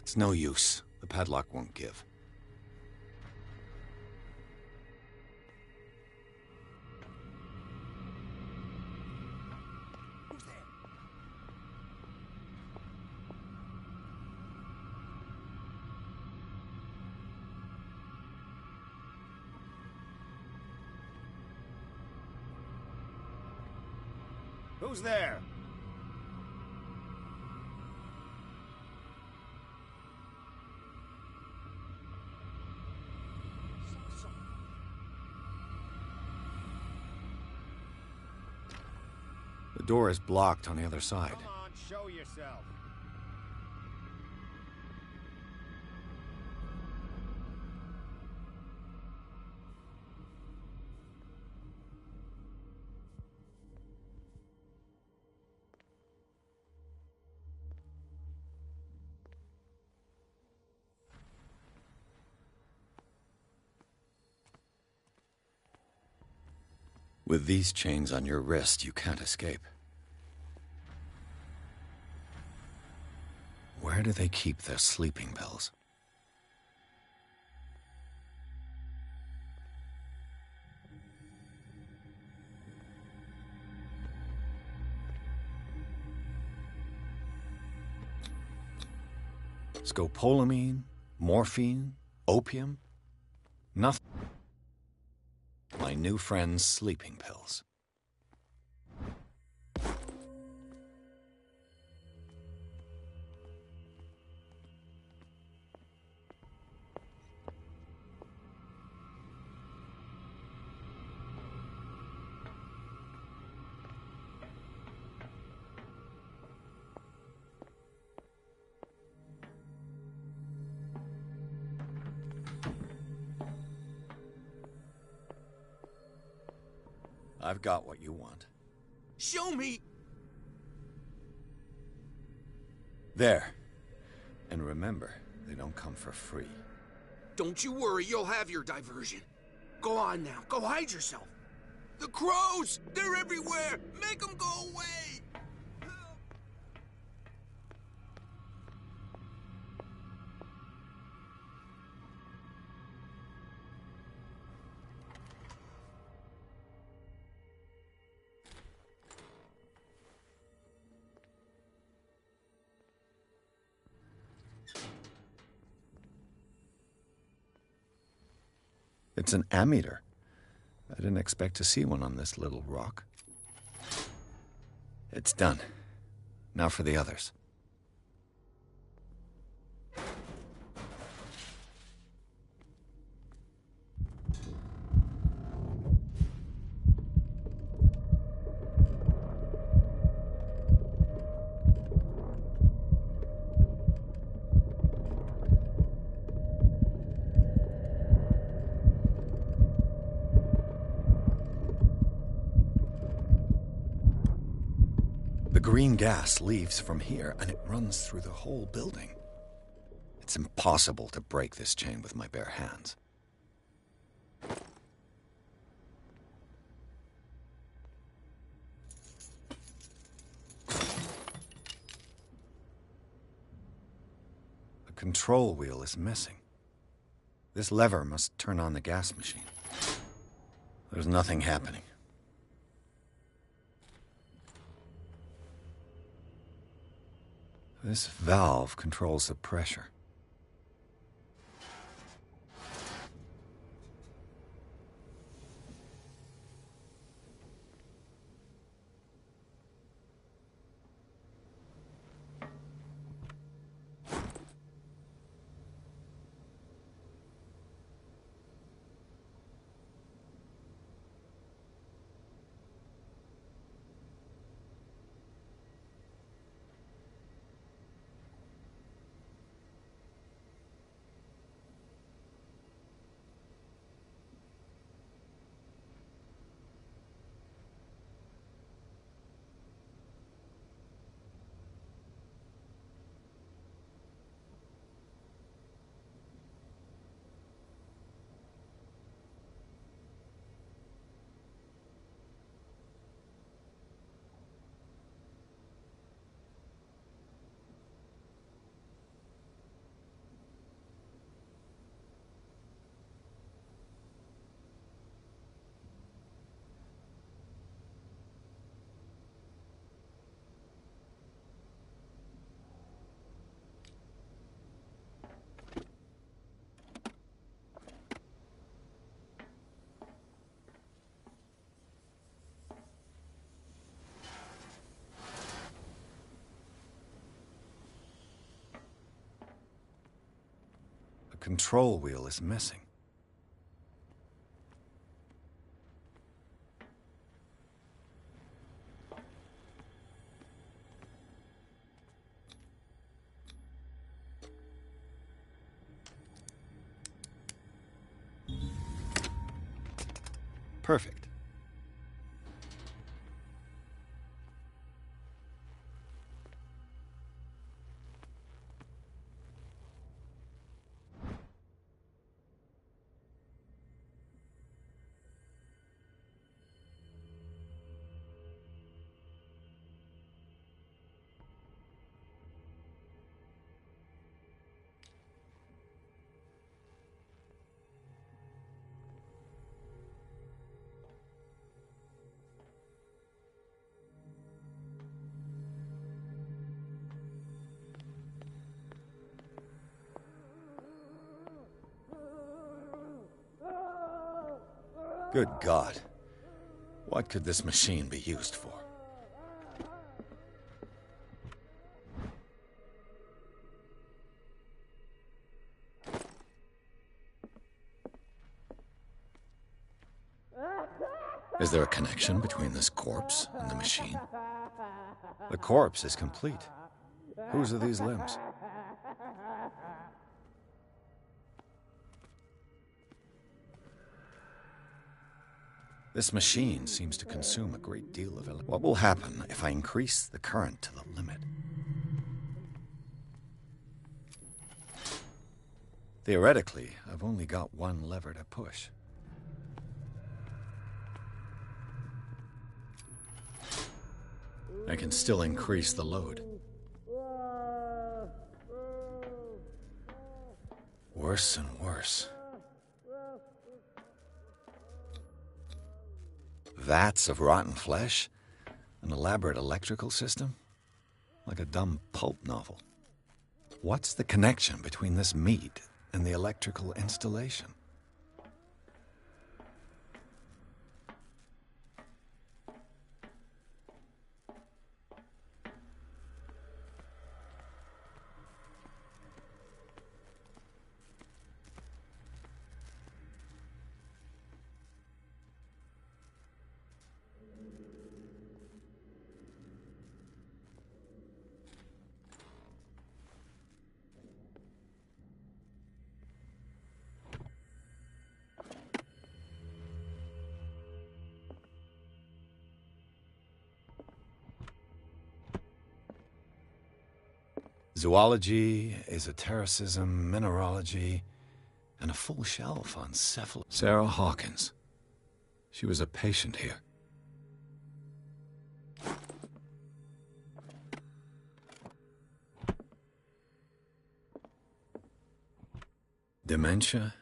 It's no use. The padlock won't give. Who's there? Who's there? The door is blocked on the other side. Come on, show yourself. With these chains on your wrist, you can't escape. Where do they keep their sleeping pills? Scopolamine, morphine, opium, nothing. My new friend's sleeping pills. I've got what you want. Show me! There. And remember, they don't come for free. Don't you worry, you'll have your diversion. Go on now, go hide yourself. The crows! They're everywhere! Make them go away! It's an ammeter. I didn't expect to see one on this little rock. It's done. Now for the others. The green gas leaves from here, and it runs through the whole building. It's impossible to break this chain with my bare hands. The control wheel is missing. This lever must turn on the gas machine. There's nothing happening. This valve controls the pressure. The control wheel is missing. Perfect. Good God. What could this machine be used for? Is there a connection between this corpse and the machine? The corpse is complete. Whose are these limbs? This machine seems to consume a great deal of electricity. What will happen if I increase the current to the limit? Theoretically, I've only got one lever to push. I can still increase the load. Worse and worse. Vats of rotten flesh? An elaborate electrical system? Like a dumb pulp novel. What's the connection between this meat and the electrical installation? Zoology, esotericism, mineralogy, and a full shelf on cephalo... Sarah Hawkins. She was a patient here. Dementia?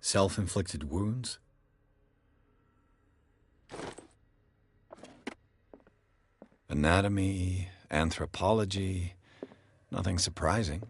Self-inflicted wounds? Anatomy, anthropology... Nothing surprising.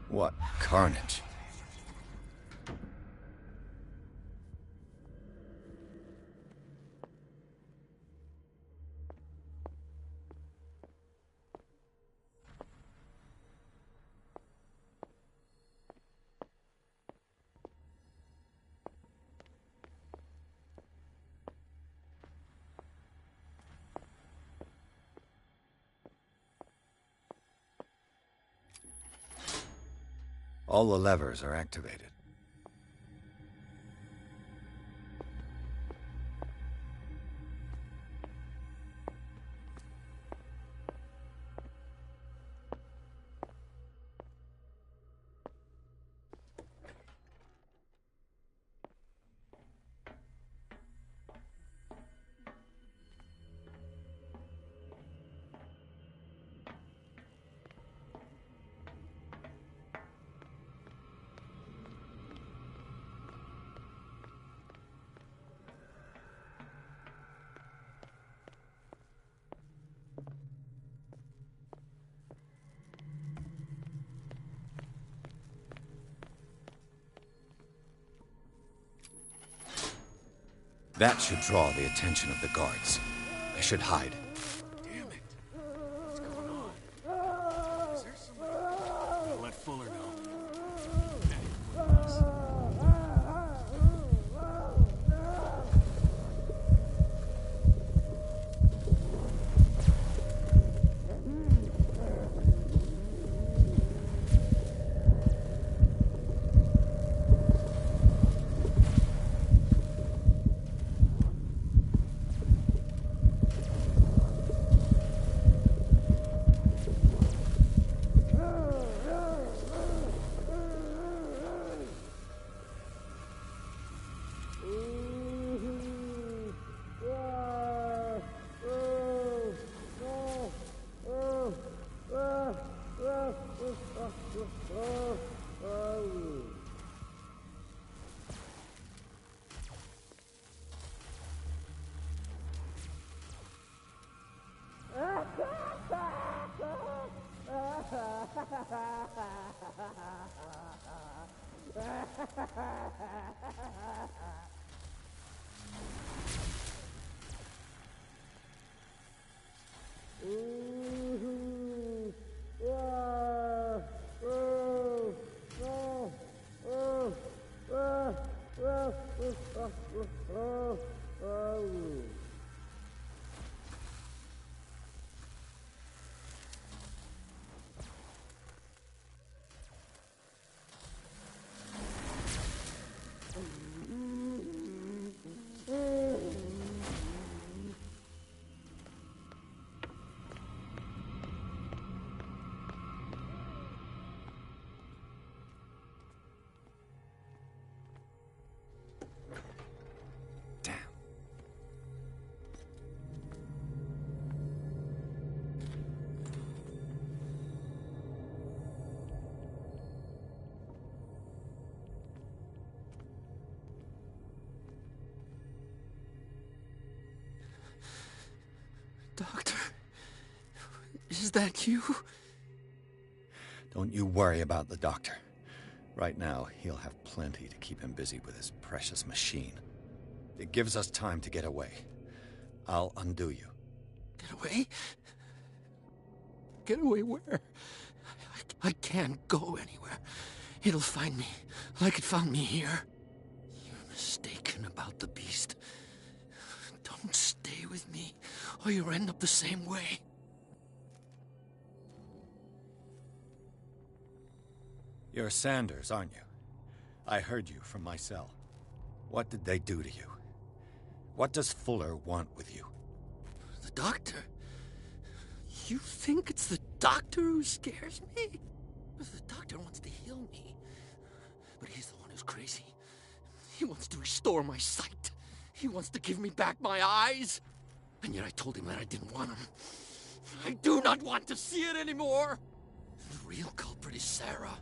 What carnage. All the levers are activated. That should draw the attention of the guards. I should hide. Damn it. What's going on? Is there somebody? I'll let Fuller know. Doctor, is that you? Don't you worry about the doctor. Right now, he'll have plenty to keep him busy with his precious machine. It gives us time to get away. I'll undo you. Get away? Get away where? I can't go anywhere. It'll find me, like it found me here. You're mistaken about the beast. Don't stay with me, or you'll end up the same way. You're Sanders, aren't you? I heard you from my cell. What did they do to you? What does Fuller want with you? The doctor? You think it's the doctor who scares me? The doctor wants to heal me. But he's the one who's crazy. He wants to restore my sight. He wants to give me back my eyes. And yet I told him that I didn't want him. I do not want to see it anymore. The real culprit is Sarah.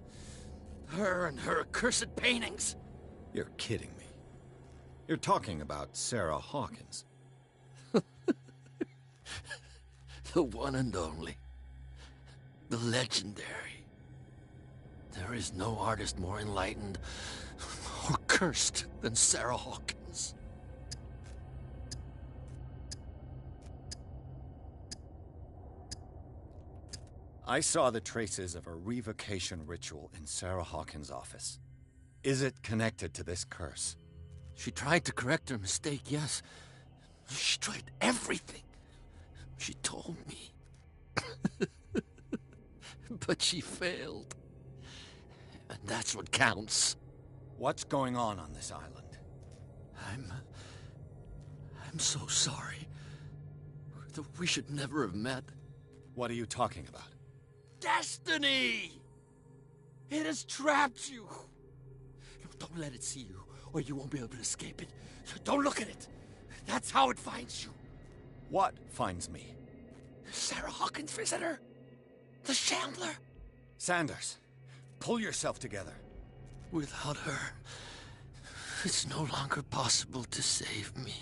Her and her accursed paintings. You're kidding me. You're talking about Sarah Hawkins. The one and only. The legendary. There is no artist more enlightened or cursed than Sarah Hawkins. I saw the traces of a revocation ritual in Sarah Hawkins' office. Is it connected to this curse? She tried to correct her mistake, yes. She tried everything. She told me. But she failed. And that's what counts. What's going on this island? I'm so sorry. We should never have met. What are you talking about? Destiny! It has trapped you. No, don't let it see you, or you won't be able to escape it. Don't look at it. That's how it finds you. What finds me? Sarah Hawkins' visitor. The Shambler. Sanders, pull yourself together. Without her, it's no longer possible to save me.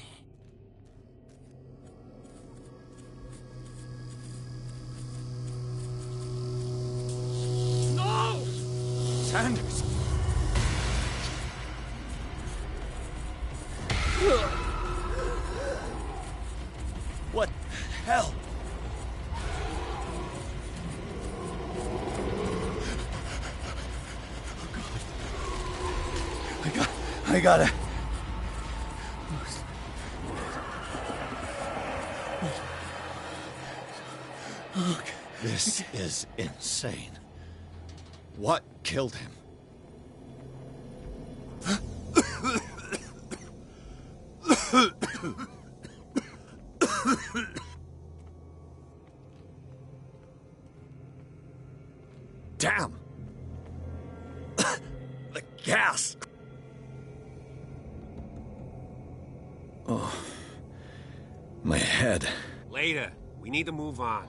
No! Sanders! What the hell? I gotta... This is insane. What killed him? Damn! The gas! Oh, my head. Later. We need to move on.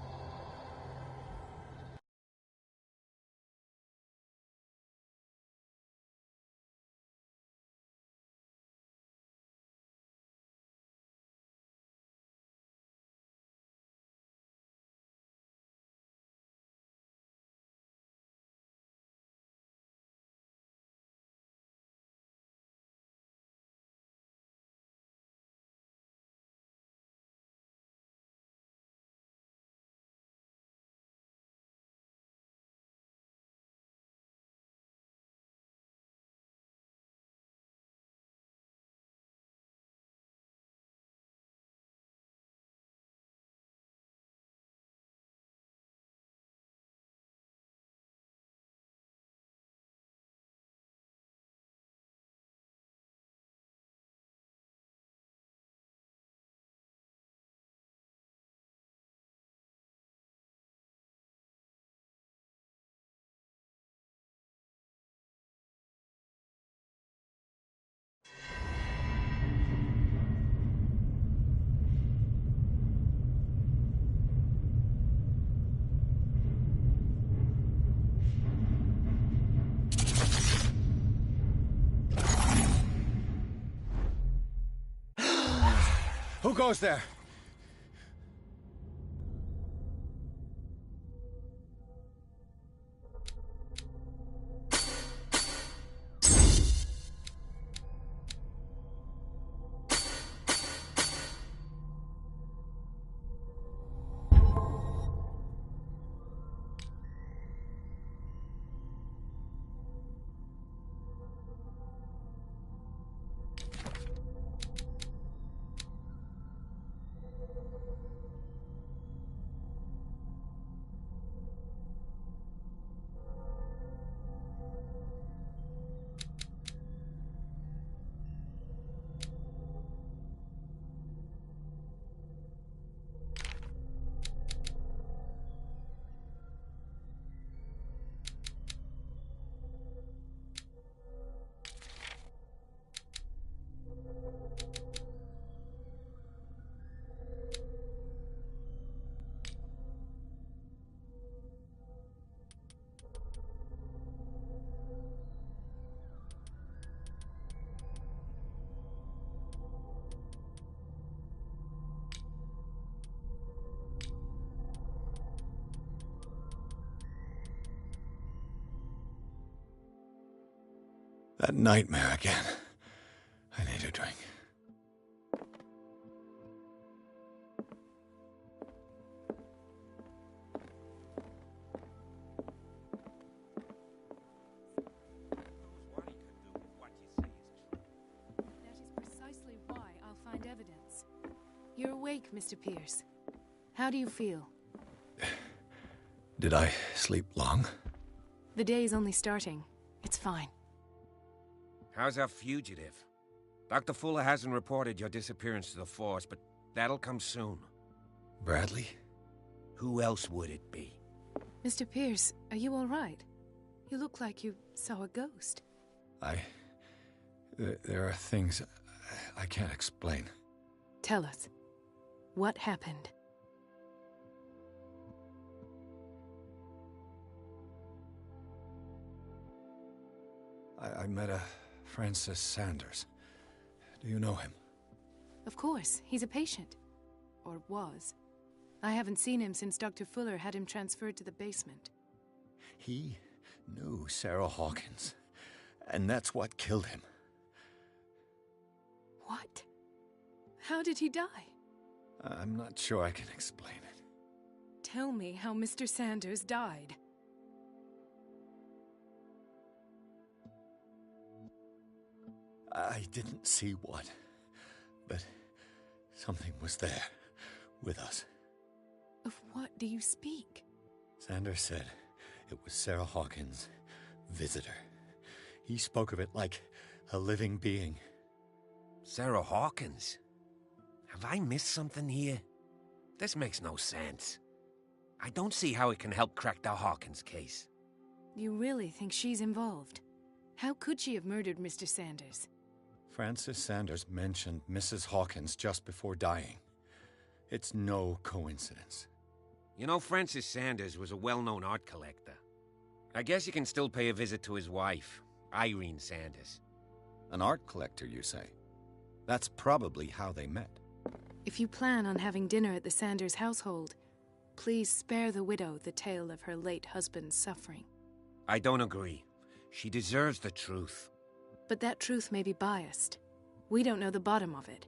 Who goes there? That nightmare again. I need a drink. That is precisely why I'll find evidence. You're awake, Mr. Pierce. How do you feel? Did I sleep long? The day is only starting. It's fine. How's our fugitive? Dr. Fuller hasn't reported your disappearance to the Force, but that'll come soon. Bradley? Who else would it be? Mr. Pierce, are you all right? You look like you saw a ghost. There are things I can't explain. Tell us. What happened? I met a Francis Sanders. Do you know him? Of course, he's a patient. Or was. I haven't seen him since Dr. Fuller had him transferred to the basement. He knew Sarah Hawkins, and that's what killed him. What? How did he die? I'm not sure I can explain it. Tell me how Mr. Sanders died. I didn't see what, but something was there, with us. Of what do you speak? Sanders said it was Sarah Hawkins' visitor. He spoke of it like a living being. Sarah Hawkins? Have I missed something here? This makes no sense. I don't see how it can help crack the Hawkins case. You really think she's involved? How could she have murdered Mr. Sanders? Francis Sanders mentioned Mrs. Hawkins just before dying. It's no coincidence. You know, Francis Sanders was a well-known art collector. I guess you can still pay a visit to his wife, Irene Sanders. An art collector, you say? That's probably how they met. If you plan on having dinner at the Sanders household, please spare the widow the tale of her late husband's suffering. I don't agree. She deserves the truth. But that truth may be biased. We don't know the bottom of it.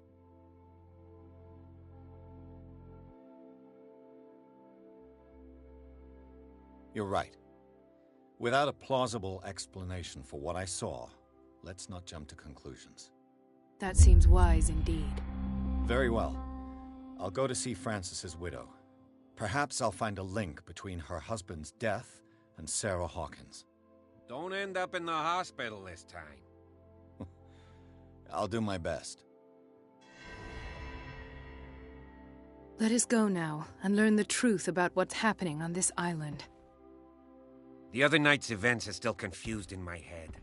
You're right. Without a plausible explanation for what I saw, let's not jump to conclusions. That seems wise indeed. Very well. I'll go to see Francis's widow. Perhaps I'll find a link between her husband's death and Sarah Hawkins. Don't end up in the hospital this time. I'll do my best. Let us go now and learn the truth about what's happening on this island. The other night's events are still confused in my head.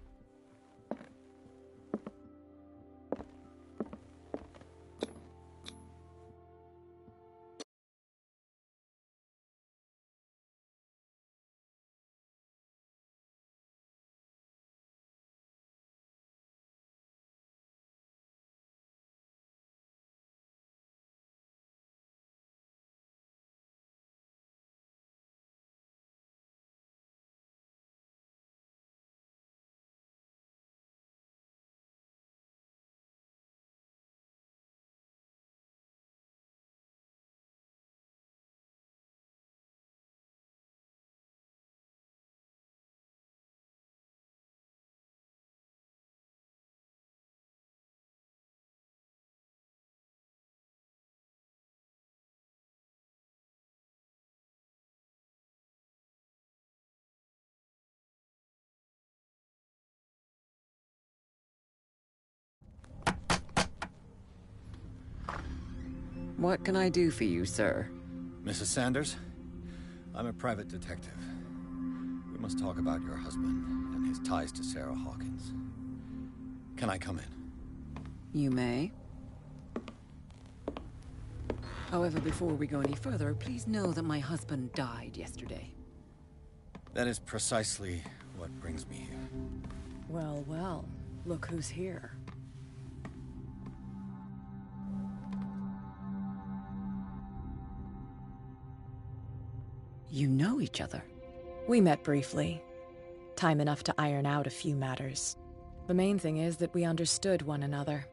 What can I do for you, sir? Mrs. Sanders, I'm a private detective. We must talk about your husband and his ties to Sarah Hawkins. Can I come in? You may. However, before we go any further, please know that my husband died yesterday. That is precisely what brings me here. Well, well, look who's here. You know each other? We met briefly. Time enough to iron out a few matters. The main thing is that we understood one another.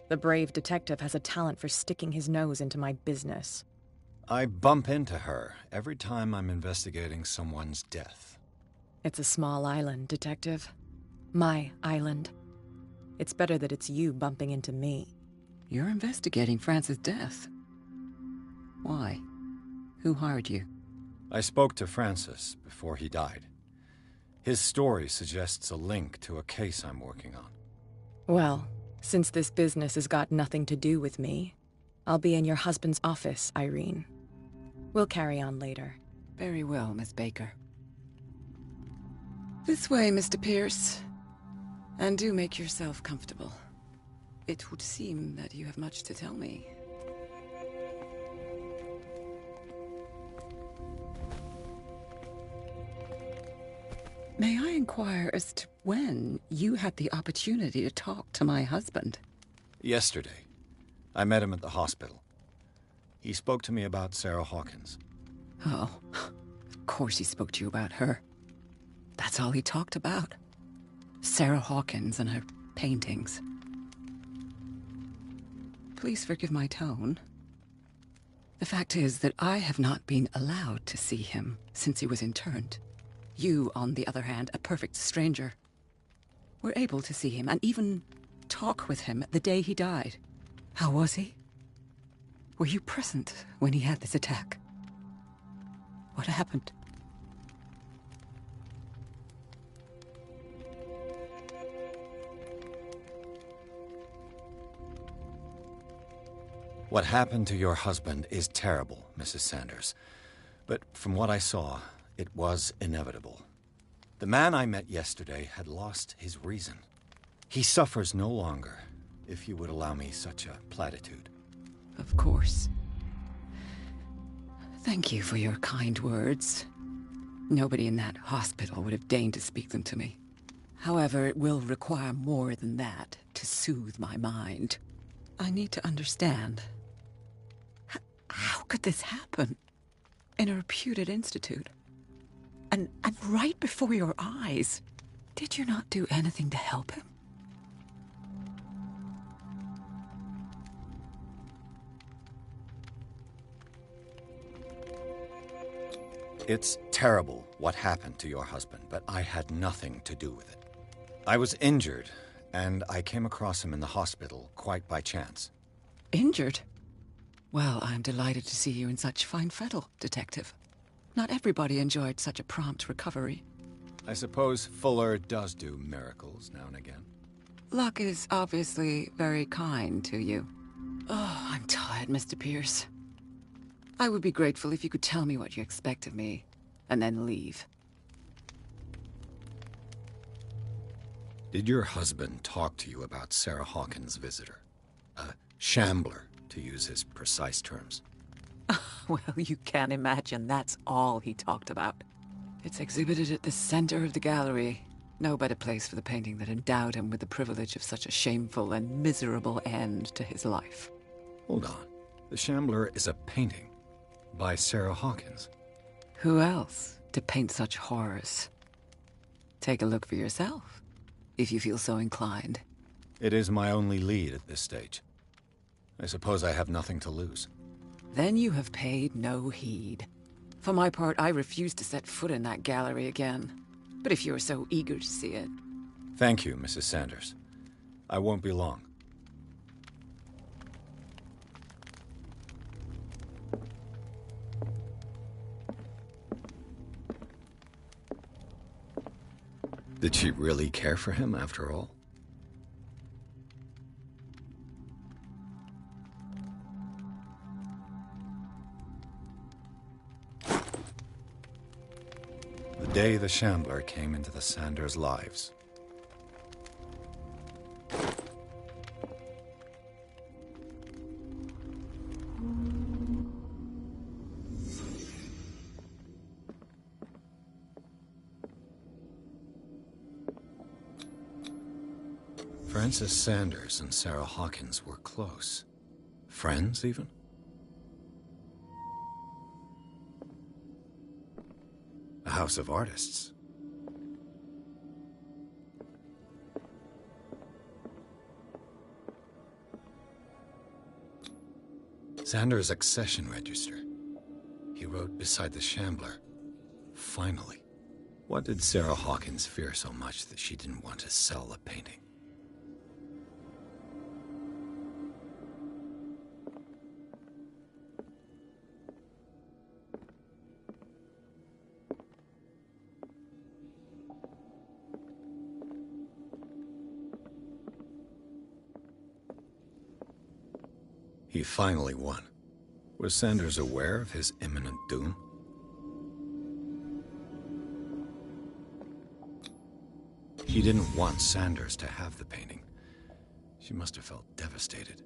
The brave detective has a talent for sticking his nose into my business. I bump into her every time I'm investigating someone's death. It's a small island, Detective. My island. It's better that it's you bumping into me. You're investigating Francis' death. Why? Who hired you? I spoke to Francis before he died. His story suggests a link to a case I'm working on. Well, since this business has got nothing to do with me, I'll be in your husband's office, Irene. We'll carry on later. Very well, Miss Baker. This way, Mr. Pierce. And do make yourself comfortable. It would seem that you have much to tell me. May I inquire as to when you had the opportunity to talk to my husband? Yesterday. I met him at the hospital. He spoke to me about Sarah Hawkins. Oh, of course he spoke to you about her. That's all he talked about. Sarah Hawkins and her paintings. Please forgive my tone. The fact is that I have not been allowed to see him since he was interned. You, on the other hand, a perfect stranger, were able to see him and even talk with him the day he died. How was he? Were you present when he had this attack? What happened? What happened to your husband is terrible, Mrs. Sanders. But from what I saw, it was inevitable. The man I met yesterday had lost his reason. He suffers no longer, if you would allow me such a platitude. Of course. Thank you for your kind words. Nobody in that hospital would have deigned to speak them to me. However, it will require more than that to soothe my mind. I need to understand. How could this happen? In a reputed institute? And right before your eyes. Did you not do anything to help him? It's terrible what happened to your husband, but I had nothing to do with it. I was injured, and I came across him in the hospital quite by chance. Injured? Well, I'm delighted to see you in such fine fettle, Detective. Not everybody enjoyed such a prompt recovery. I suppose Fuller does do miracles now and again. Luck is obviously very kind to you. Oh, I'm tired, Mr. Pierce. I would be grateful if you could tell me what you expect of me, and then leave. Did your husband talk to you about Sarah Hawkins' visitor? A shambler, to use his precise terms. Well, you can't imagine that's all he talked about. It's exhibited at the center of the gallery. No better place for the painting that endowed him with the privilege of such a shameful and miserable end to his life. Hold on. The Shambler is a painting by Sarah Hawkins. Who else to paint such horrors? Take a look for yourself, if you feel so inclined. It is my only lead at this stage. I suppose I have nothing to lose. Then you have paid no heed. For my part, I refuse to set foot in that gallery again. But if you're so eager to see it... Thank you, Mrs. Sanders. I won't be long. Did she really care for him after all? day the Shambler came into the Sanders' lives. Francis Sanders and Sarah Hawkins were close. Friends, even? A house of artists. Sanders' accession register. He wrote beside the Shambler, "Finally." What did Sarah Hawkins fear so much that she didn't want to sell the painting? He finally won. Was Sanders aware of his imminent doom? She didn't want Sanders to have the painting. She must have felt devastated.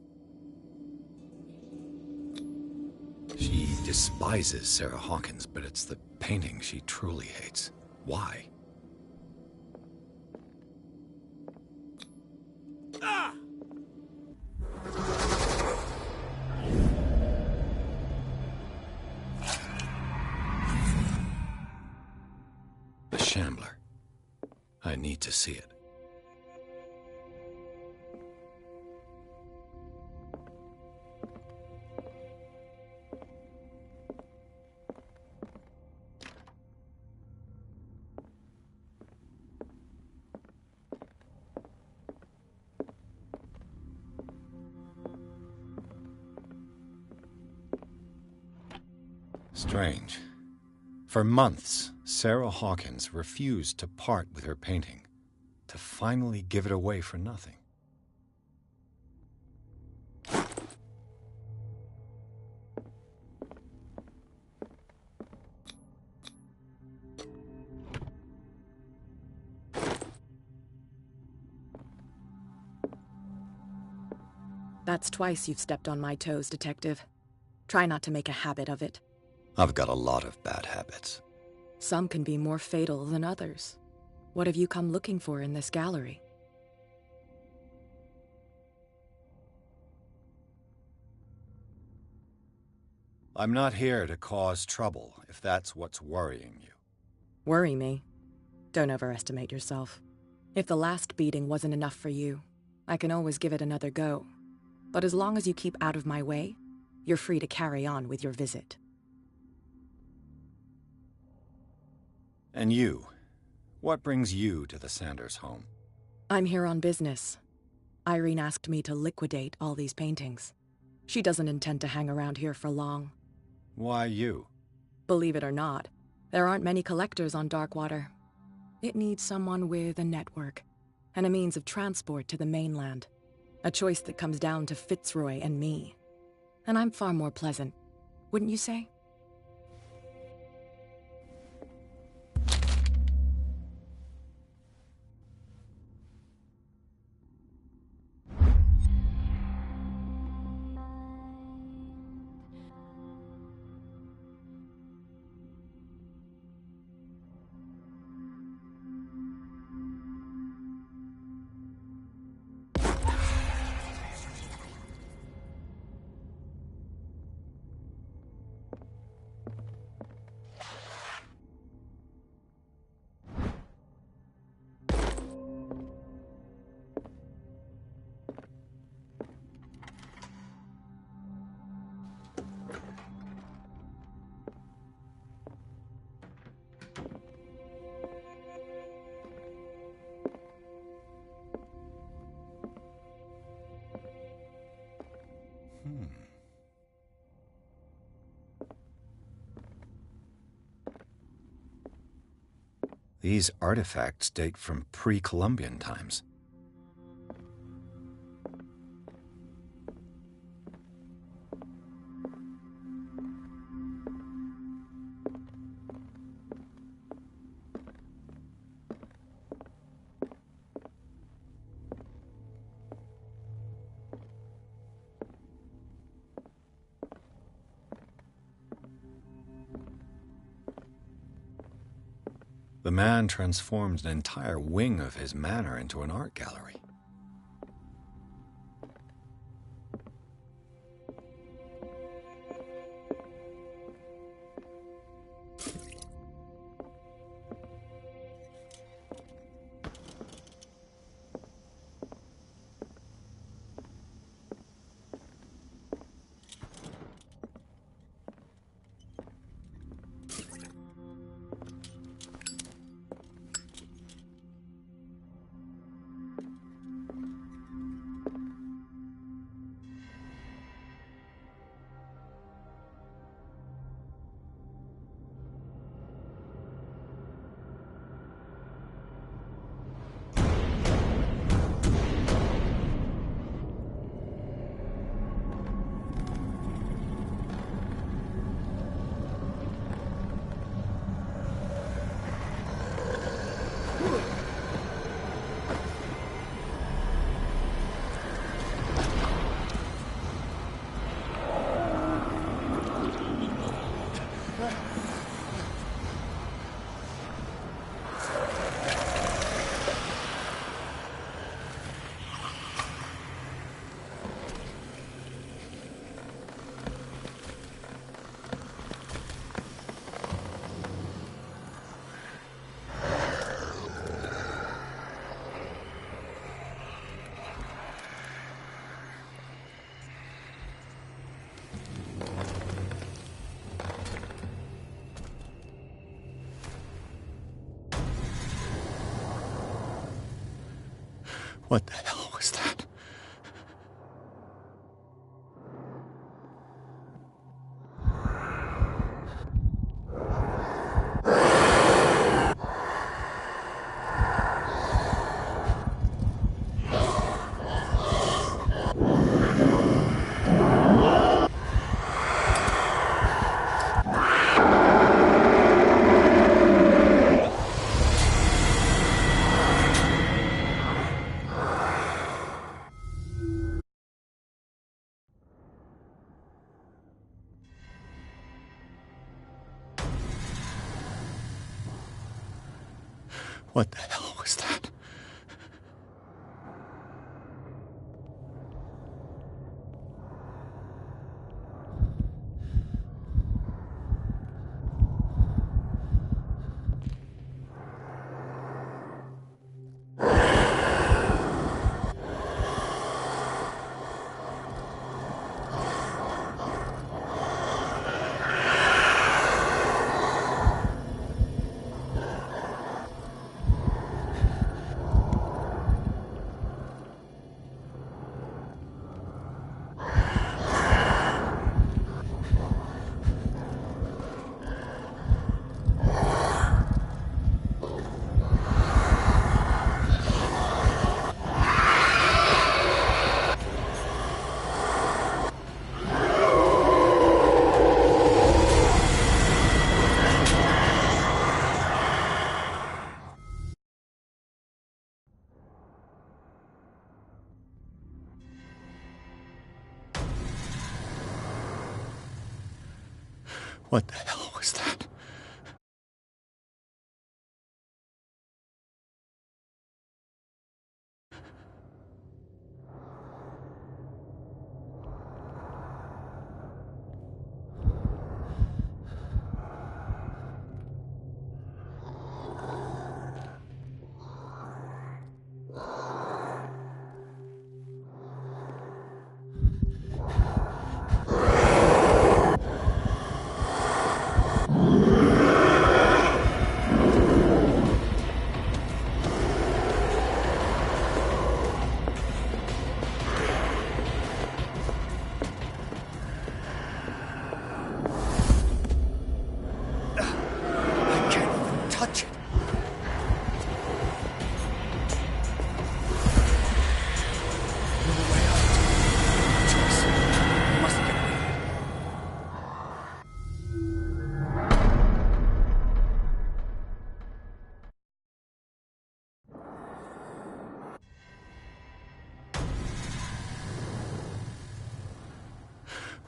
She despises Sarah Hawkins, but it's the painting she truly hates. Why? The Shambler. I need to see it. Strange. For months, Sarah Hawkins refused to part with her painting, to finally give it away for nothing. That's twice you've stepped on my toes, Detective. Try not to make a habit of it. I've got a lot of bad habits. Some can be more fatal than others. What have you come looking for in this gallery? I'm not here to cause trouble, if that's what's worrying you. Worry me? Don't overestimate yourself. If the last beating wasn't enough for you, I can always give it another go. But as long as you keep out of my way, you're free to carry on with your visit. And you? What brings you to the Sanders home? I'm here on business. Irene asked me to liquidate all these paintings. She doesn't intend to hang around here for long. Why you? Believe it or not, there aren't many collectors on Darkwater. It needs someone with a network, and a means of transport to the mainland. A choice that comes down to Fitzroy and me. And I'm far more pleasant, wouldn't you say? These artifacts date from pre-Columbian times. man transformed an entire wing of his manor into an art gallery. What the hell was that? What the hell was that? What the hell was that?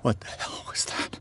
What the hell was that?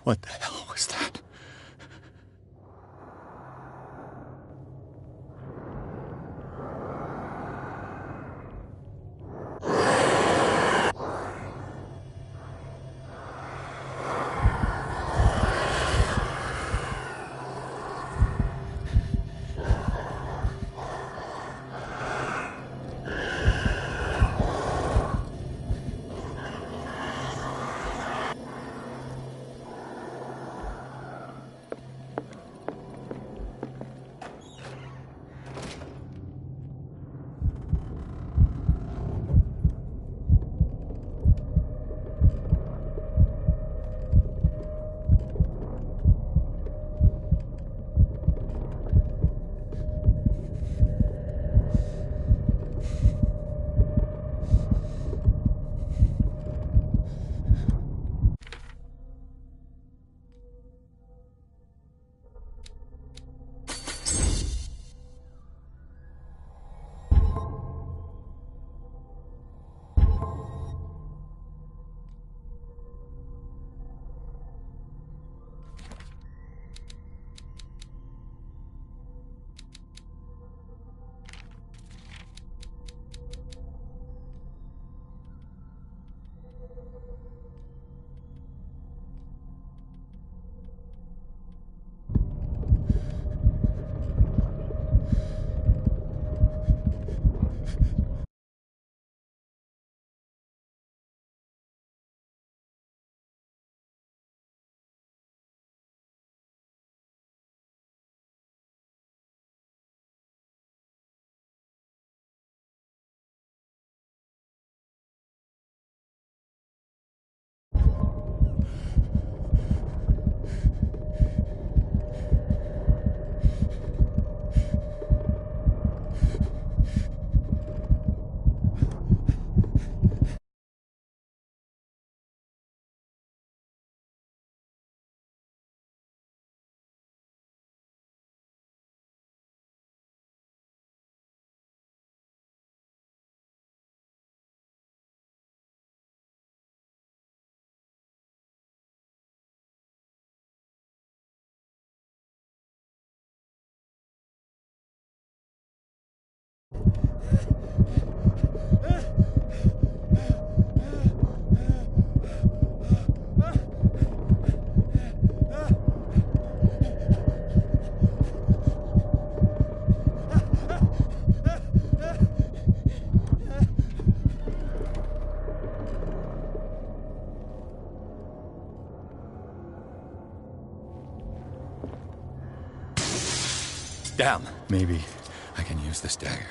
What the hell was that? Down. Maybe I can use this dagger.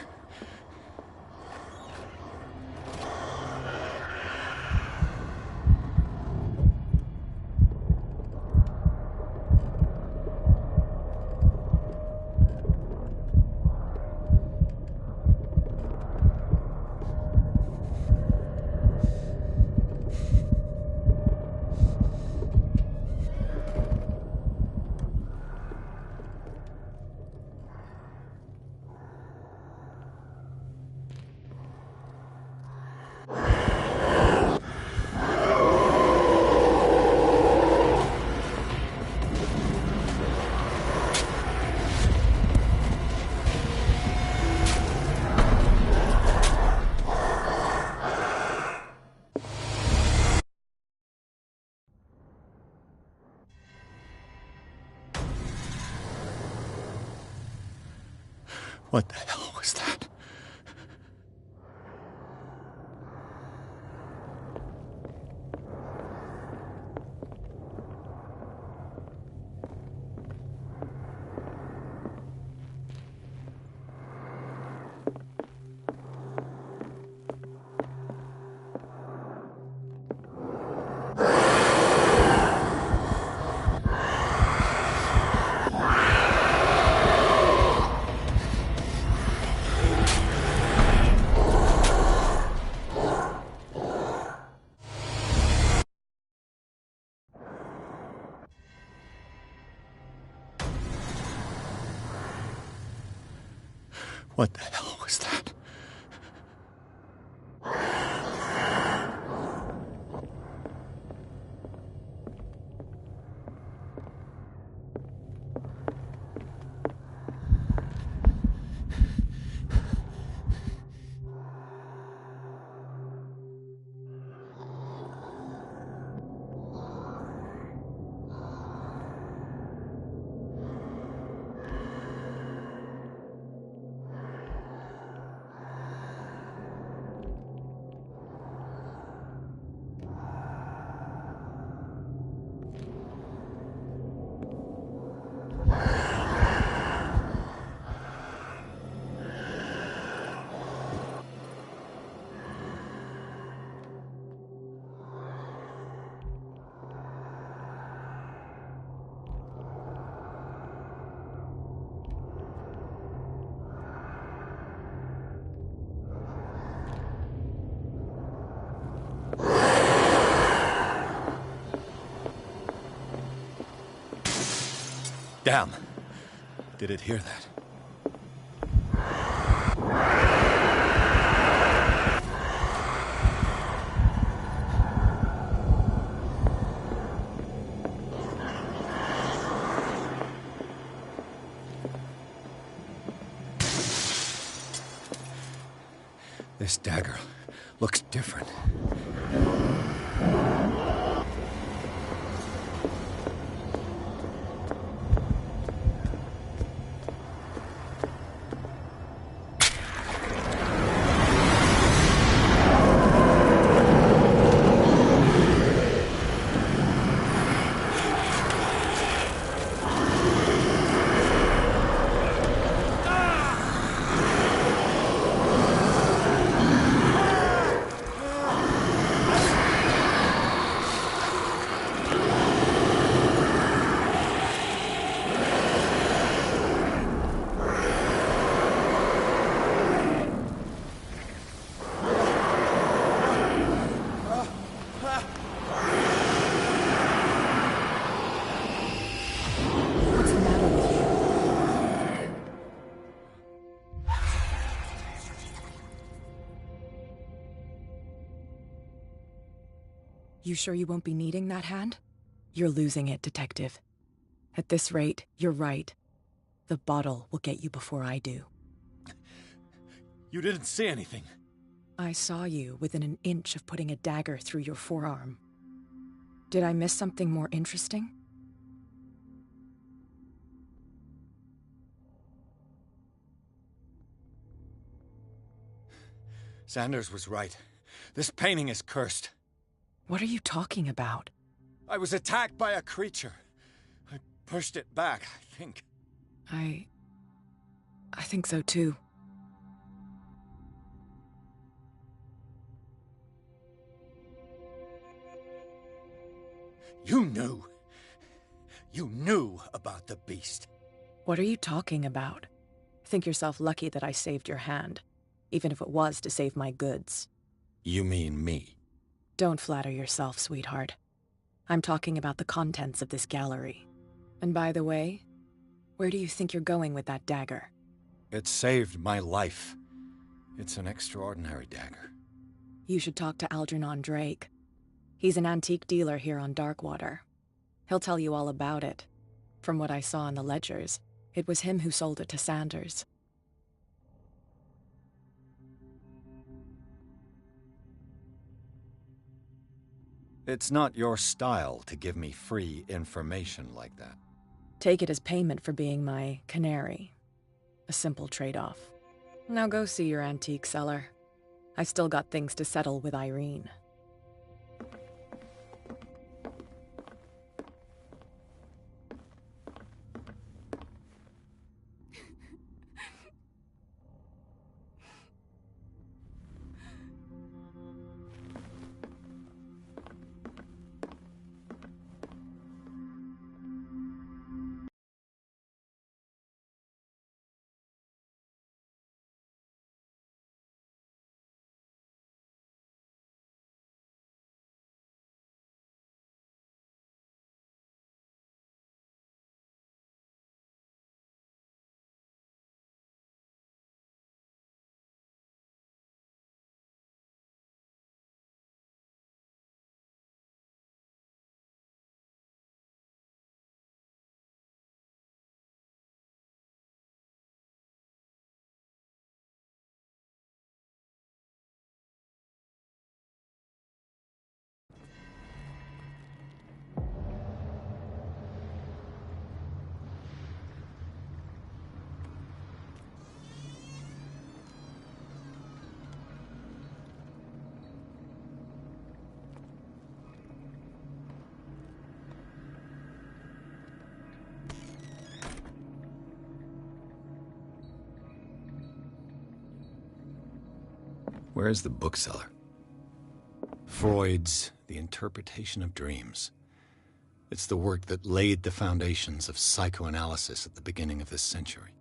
What the hell was that? What the hell was that? Damn. Did it hear that? This dagger looks different. You sure you won't be needing that hand? You're losing it, Detective. At this rate, you're right. The bottle will get you before I do. You didn't say anything. I saw you within an inch of putting a dagger through your forearm. Did I miss something more interesting? Sanders was right. This painting is cursed. What are you talking about? I was attacked by a creature. I pushed it back, I think. I think so too. You knew. You knew about the beast. What are you talking about? Think yourself lucky that I saved your hand, even if it was to save my goods. You mean me? Don't flatter yourself, sweetheart. I'm talking about the contents of this gallery. And by the way, where do you think you're going with that dagger? It saved my life. It's an extraordinary dagger. You should talk to Algernon Drake. He's an antique dealer here on Darkwater. He'll tell you all about it. From what I saw in the ledgers, it was him who sold it to Sanders. It's not your style to give me free information like that. Take it as payment for being my canary. A simple trade-off. Now go see your antique seller. I still got things to settle with Irene. Where's the bookseller? Freud's The Interpretation of Dreams. It's the work that laid the foundations of psychoanalysis at the beginning of this century.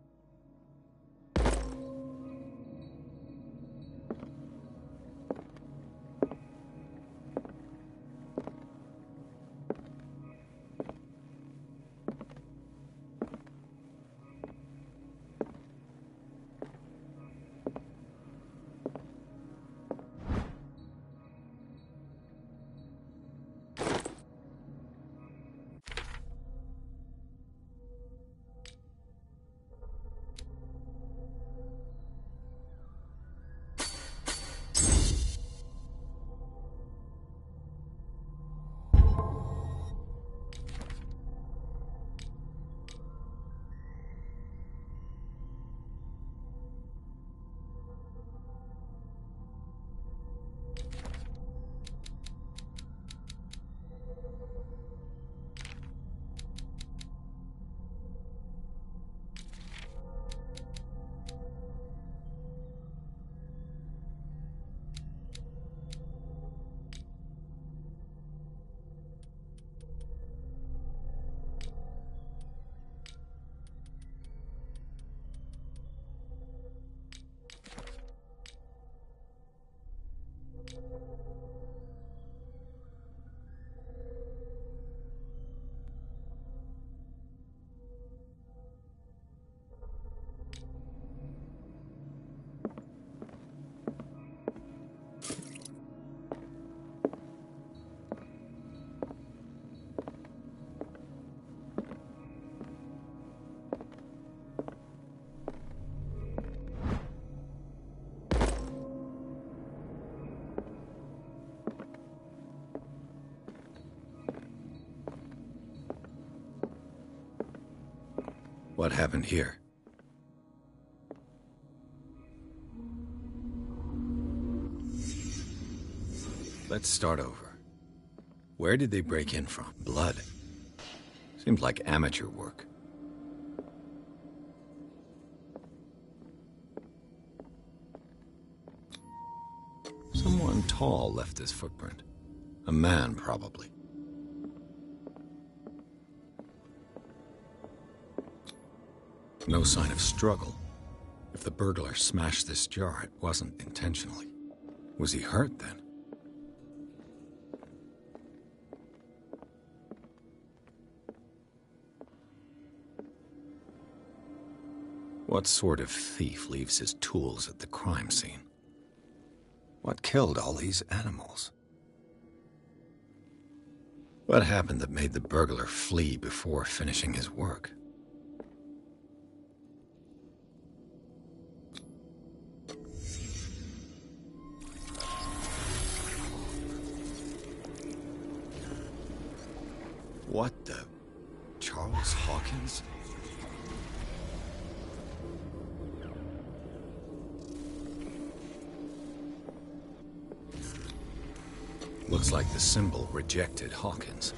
What happened here? Let's start over. Where did they break in from? Blood. Seems like amateur work. Someone tall left this footprint. A man, probably. No sign of struggle. If the burglar smashed this jar, it wasn't intentionally. Was he hurt then? What sort of thief leaves his tools at the crime scene? What killed all these animals? What happened that made the burglar flee before finishing his work? What the... Charles Hawkins? Looks like the symbol rejected Hawkins.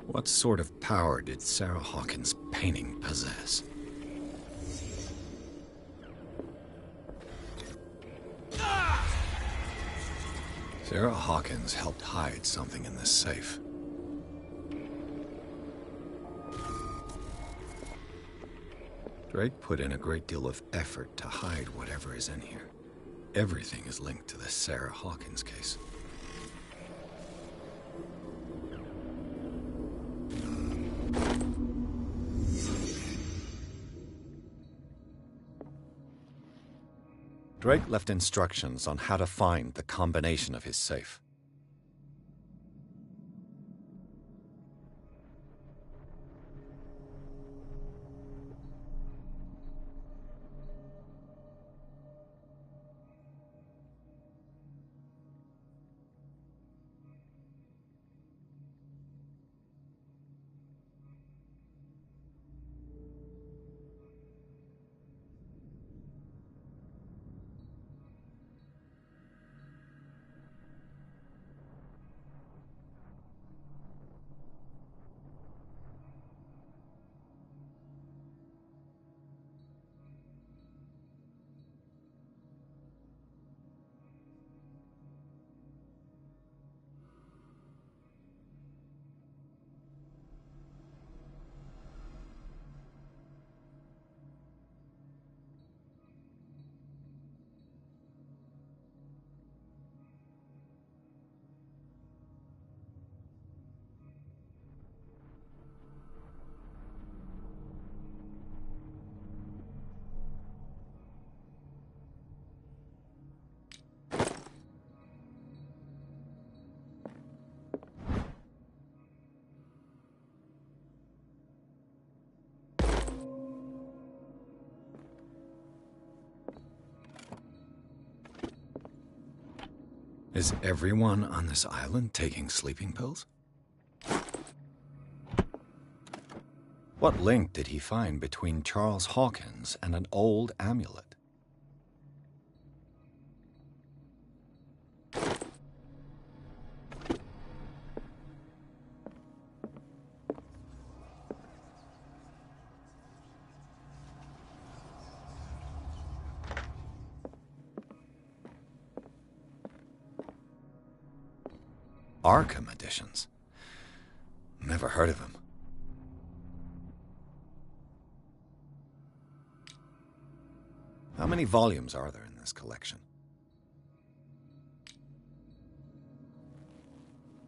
What sort of power did Sarah Hawkins' painting possess? Sarah Hawkins helped hide something in this safe. Drake put in a great deal of effort to hide whatever is in here. Everything is linked to the Sarah Hawkins case. Drake left instructions on how to find the combination of his safe. Is everyone on this island taking sleeping pills? What link did he find between Charles Hawkins and an old amulet? Arkham editions. Never heard of him. How many volumes are there in this collection?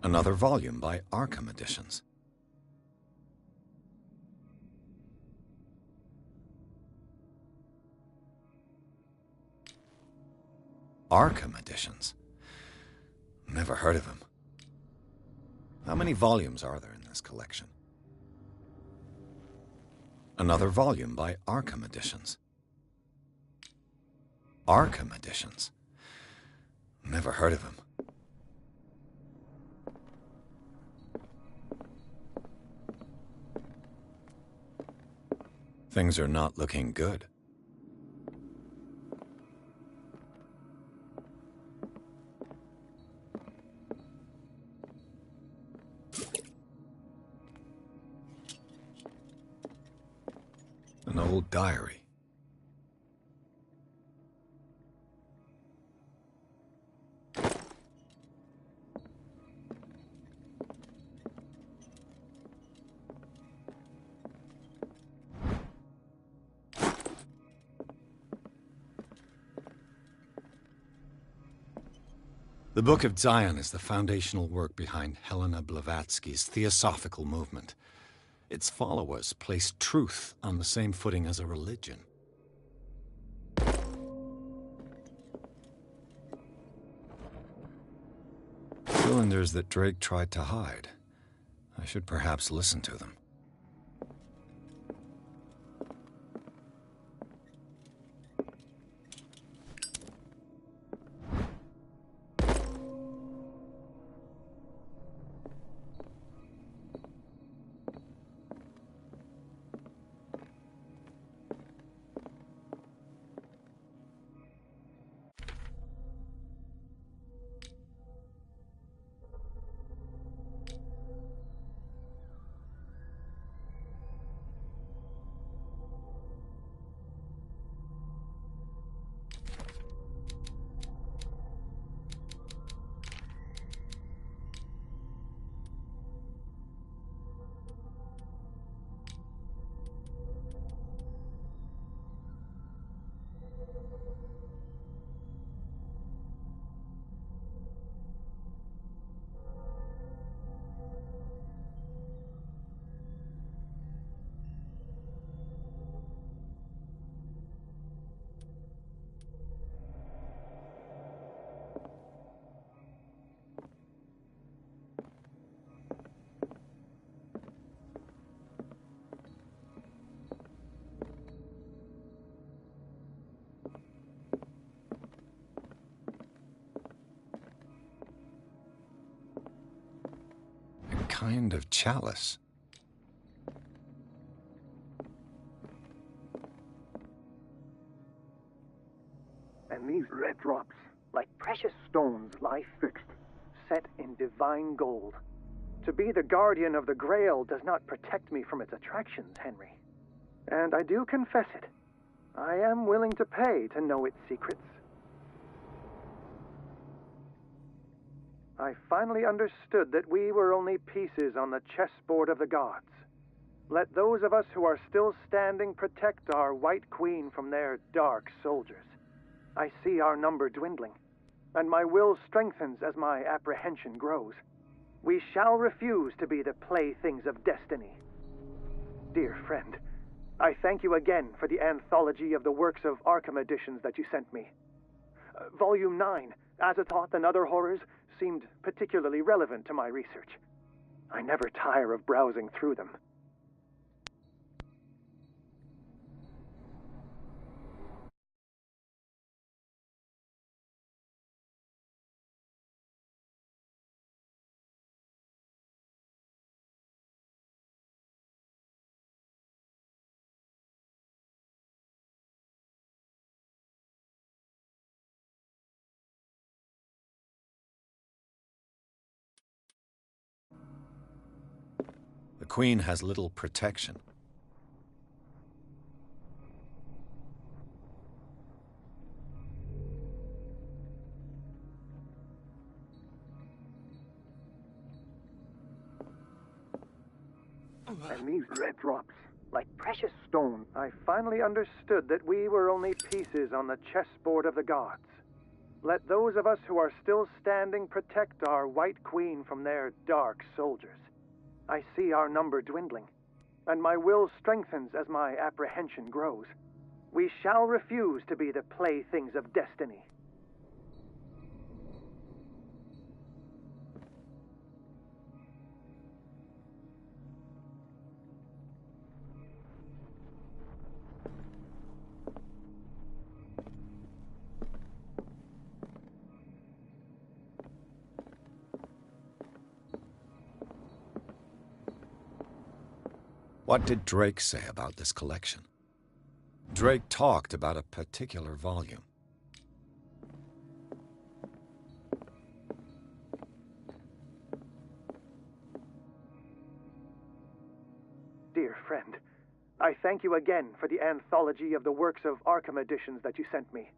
Another volume by Arkham Editions. Arkham Editions. Never heard of him. How many volumes are there in this collection? Another volume by Arkham Editions. Arkham Editions. Never heard of him. Things are not looking good. An old diary. The Book of Zion is the foundational work behind Helena Blavatsky's Theosophical movement. Its followers place truth on the same footing as a religion. Cylinders that Drake tried to hide. I should perhaps listen to them. Kind of chalice. And these red drops, like precious stones, lie fixed, set in divine gold. To be the guardian of the Grail does not protect me from its attractions, Henry. And I do confess it. I am willing to pay to know its secrets. I finally understood that we were only pieces on the chessboard of the gods. Let those of us who are still standing protect our White Queen from their dark soldiers. I see our number dwindling, and my will strengthens as my apprehension grows. We shall refuse to be the playthings of destiny. Dear friend, I thank you again for the anthology of the works of Arkham editions that you sent me. Volume 9, Azathoth and Other Horrors, seemed particularly relevant to my research. I never tire of browsing through them. The Queen has little protection. And these red drops, like precious stone, I finally understood that we were only pieces on the chessboard of the gods. Let those of us who are still standing protect our White Queen from their dark soldiers. I see our number dwindling, and my will strengthens as my apprehension grows. We shall refuse to be the playthings of destiny. What did Drake say about this collection? Drake talked about a particular volume. Dear friend, I thank you again for the anthology of the works of Arkham editions that you sent me.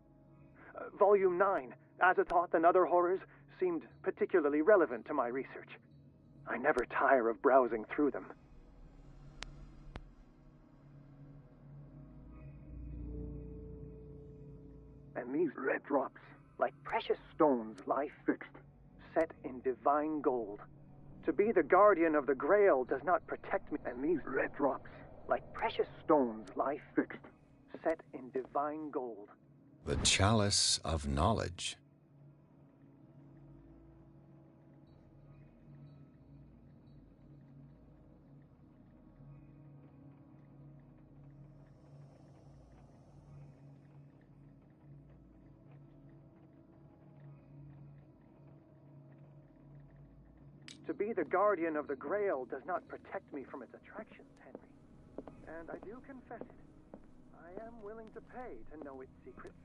Volume 9, Azathoth and Other Horrors, seemed particularly relevant to my research. I never tire of browsing through them. And these red drops, like precious stones, lie fixed, set in divine gold. To be the guardian of the Grail does not protect me. And these red drops, like precious stones, lie fixed, set in divine gold. The Chalice of Knowledge. To be the guardian of the Grail does not protect me from its attractions, Henry. And I do confess it. I am willing to pay to know its secrets.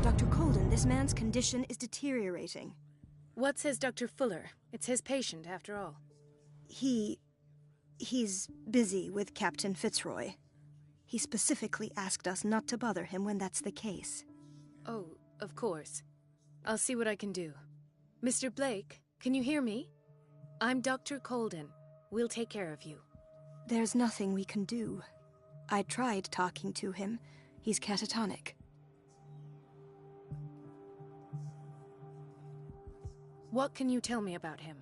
Dr. Colden, this man's condition is deteriorating. What says Dr. Fuller? It's his patient, after all. He's busy with Captain Fitzroy. He specifically asked us not to bother him when that's the case. Oh, of course. I'll see what I can do. Mr. Blake, can you hear me? I'm Dr. Colden. We'll take care of you. There's nothing we can do. I tried talking to him. He's catatonic. What can you tell me about him?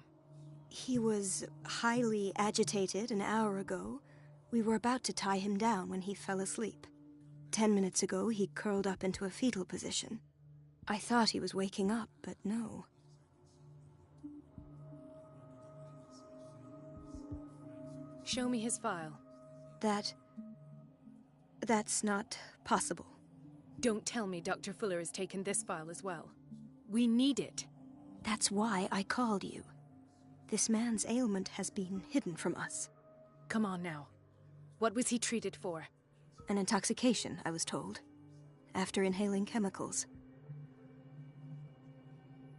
He was highly agitated an hour ago. We were about to tie him down when he fell asleep. 10 minutes ago, he curled up into a fetal position. I thought he was waking up, but no. Show me his file. That's not possible. Don't tell me Dr. Fuller has taken this file as well. We need it. That's why I called you. This man's ailment has been hidden from us. Come on now. What was he treated for? An intoxication, I was told. After inhaling chemicals.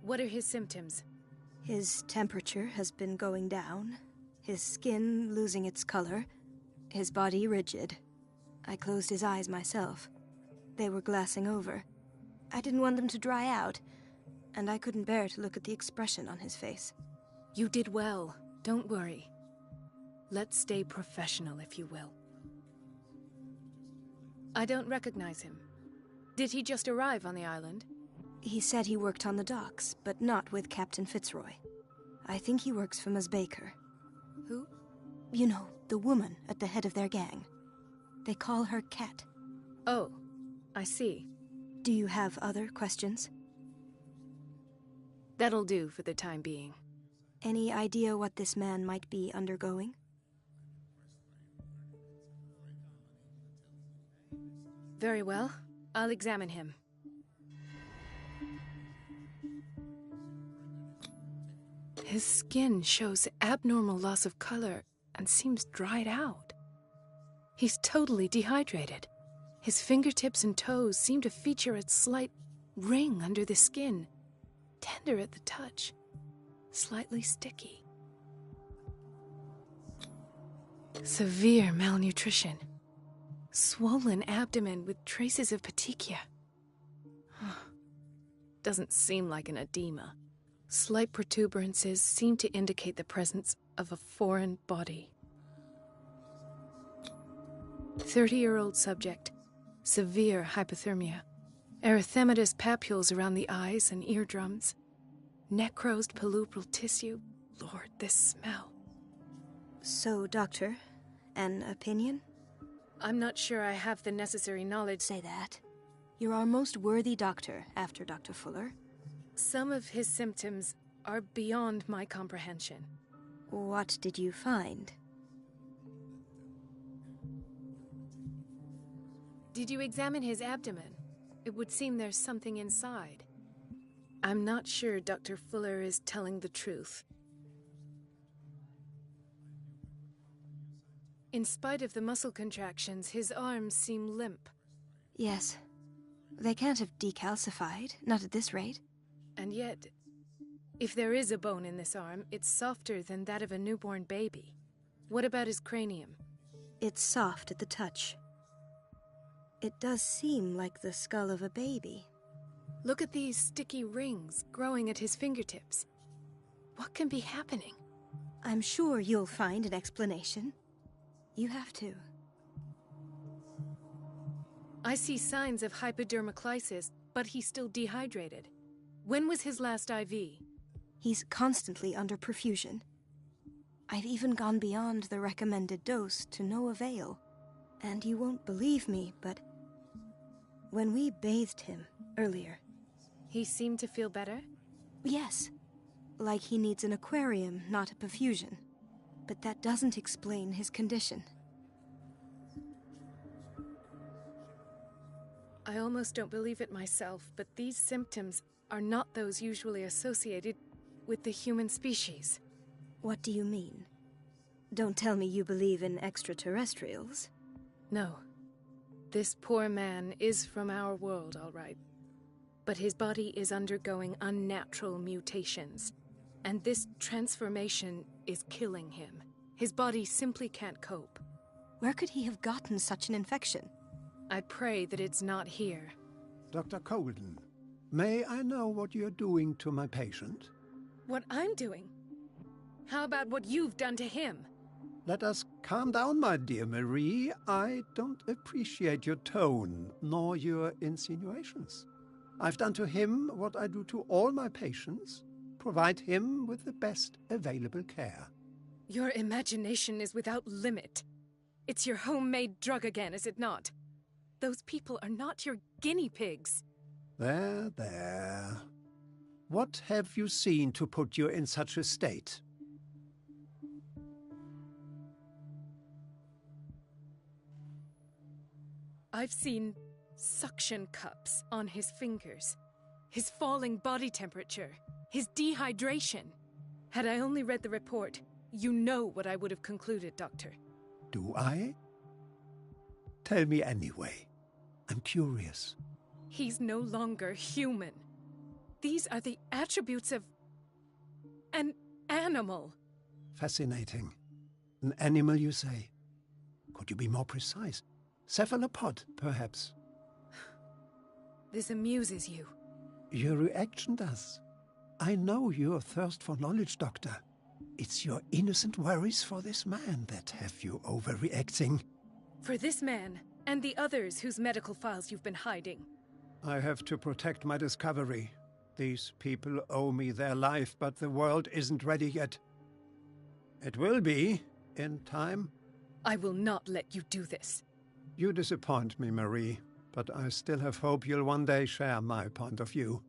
What are his symptoms? His temperature has been going down. His skin losing its color. His body rigid. I closed his eyes myself. They were glassing over. I didn't want them to dry out, and I couldn't bear to look at the expression on his face. You did well. Don't worry. Let's stay professional, if you will. I don't recognize him. Did he just arrive on the island? He said he worked on the docks, but not with Captain Fitzroy. I think he works for Ms. Baker. Who? You know, the woman at the head of their gang. They call her Cat. Oh, I see. Do you have other questions? That'll do for the time being. Any idea what this man might be undergoing? Very well. I'll examine him. His skin shows abnormal loss of color and seems dried out. He's totally dehydrated. His fingertips and toes seem to feature a slight ring under the skin, tender at the touch, slightly sticky. Severe malnutrition. Swollen abdomen with traces of petechia. Doesn't seem like an edema. Slight protuberances seem to indicate the presence of a foreign body. 30-year-old subject. Severe hypothermia. Erythematous papules around the eyes and eardrums. Necrosed palpebral tissue. Lord, this smell. So, Doctor, an opinion? I'm not sure I have the necessary knowledge. Say that. You're our most worthy doctor after Dr. Fuller. Some of his symptoms are beyond my comprehension. What did you find? Did you examine his abdomen? It would seem there's something inside. I'm not sure Dr. Fuller is telling the truth. In spite of the muscle contractions, his arms seem limp. Yes. They can't have decalcified, not at this rate. And yet, if there is a bone in this arm, it's softer than that of a newborn baby. What about his cranium? It's soft at the touch. It does seem like the skull of a baby. Look at these sticky rings growing at his fingertips. What can be happening? I'm sure you'll find an explanation. You have to. I see signs of hypodermoclysis, but he's still dehydrated. When was his last IV? He's constantly under perfusion. I've even gone beyond the recommended dose to no avail. And you won't believe me, but when we bathed him earlier... He seemed to feel better? Yes. Like he needs an aquarium, not a perfusion. But that doesn't explain his condition. I almost don't believe it myself, but these symptoms are not those usually associated with the human species. What do you mean? Don't tell me you believe in extraterrestrials. No. This poor man is from our world, all right. But his body is undergoing unnatural mutations. And this transformation is killing him. His body simply can't cope. Where could he have gotten such an infection? I pray that it's not here. Dr. Colden, may I know what you're doing to my patient? What I'm doing? How about what you've done to him? Let us calm down, my dear Marie. I don't appreciate your tone, nor your insinuations. I've done to him what I do to all my patients. Provide him with the best available care. Your imagination is without limit. It's your homemade drug again, is it not? Those people are not your guinea pigs. There, there. What have you seen to put you in such a state? I've seen suction cups on his fingers, his falling body temperature, his dehydration. Had I only read the report, you know what I would have concluded, Doctor. Do I? Tell me anyway. I'm curious. He's no longer human. These are the attributes of an animal. Fascinating. An animal, you say? Could you be more precise? Cephalopod, perhaps? This amuses you. Your reaction does. I know your thirst for knowledge, Doctor. It's your innocent worries for this man that have you overreacting. For this man, and the others whose medical files you've been hiding. I have to protect my discovery. These people owe me their life, but the world isn't ready yet. It will be, in time. I will not let you do this. You disappoint me, Marie, but I still have hope you'll one day share my point of view.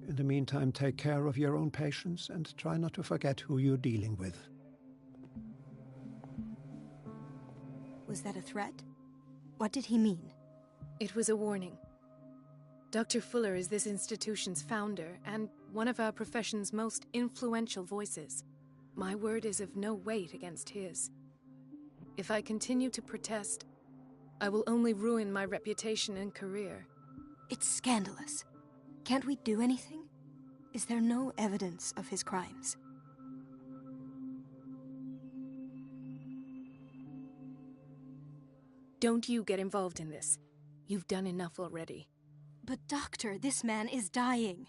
In the meantime, take care of your own patients and try not to forget who you're dealing with. Was that a threat? What did he mean? It was a warning. Dr. Fuller is this institution's founder and one of our profession's most influential voices. My word is of no weight against his. If I continue to protest, I will only ruin my reputation and career. It's scandalous. Can't we do anything? Is there no evidence of his crimes? Don't you get involved in this. You've done enough already. But doctor, this man is dying.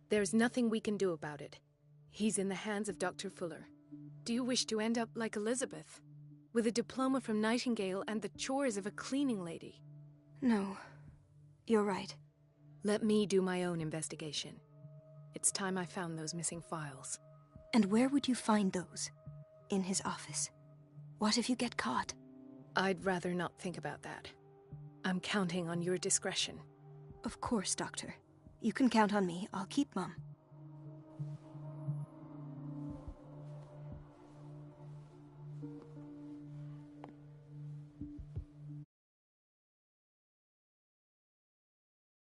There's nothing we can do about it. He's in the hands of Dr. Fuller. Do you wish to end up like Elizabeth? With a diploma from Nightingale and the chores of a cleaning lady? No. You're right. Let me do my own investigation. It's time I found those missing files. And where would you find those? In his office. What if you get caught? I'd rather not think about that. I'm counting on your discretion. Of course, Doctor. You can count on me. I'll keep Mum.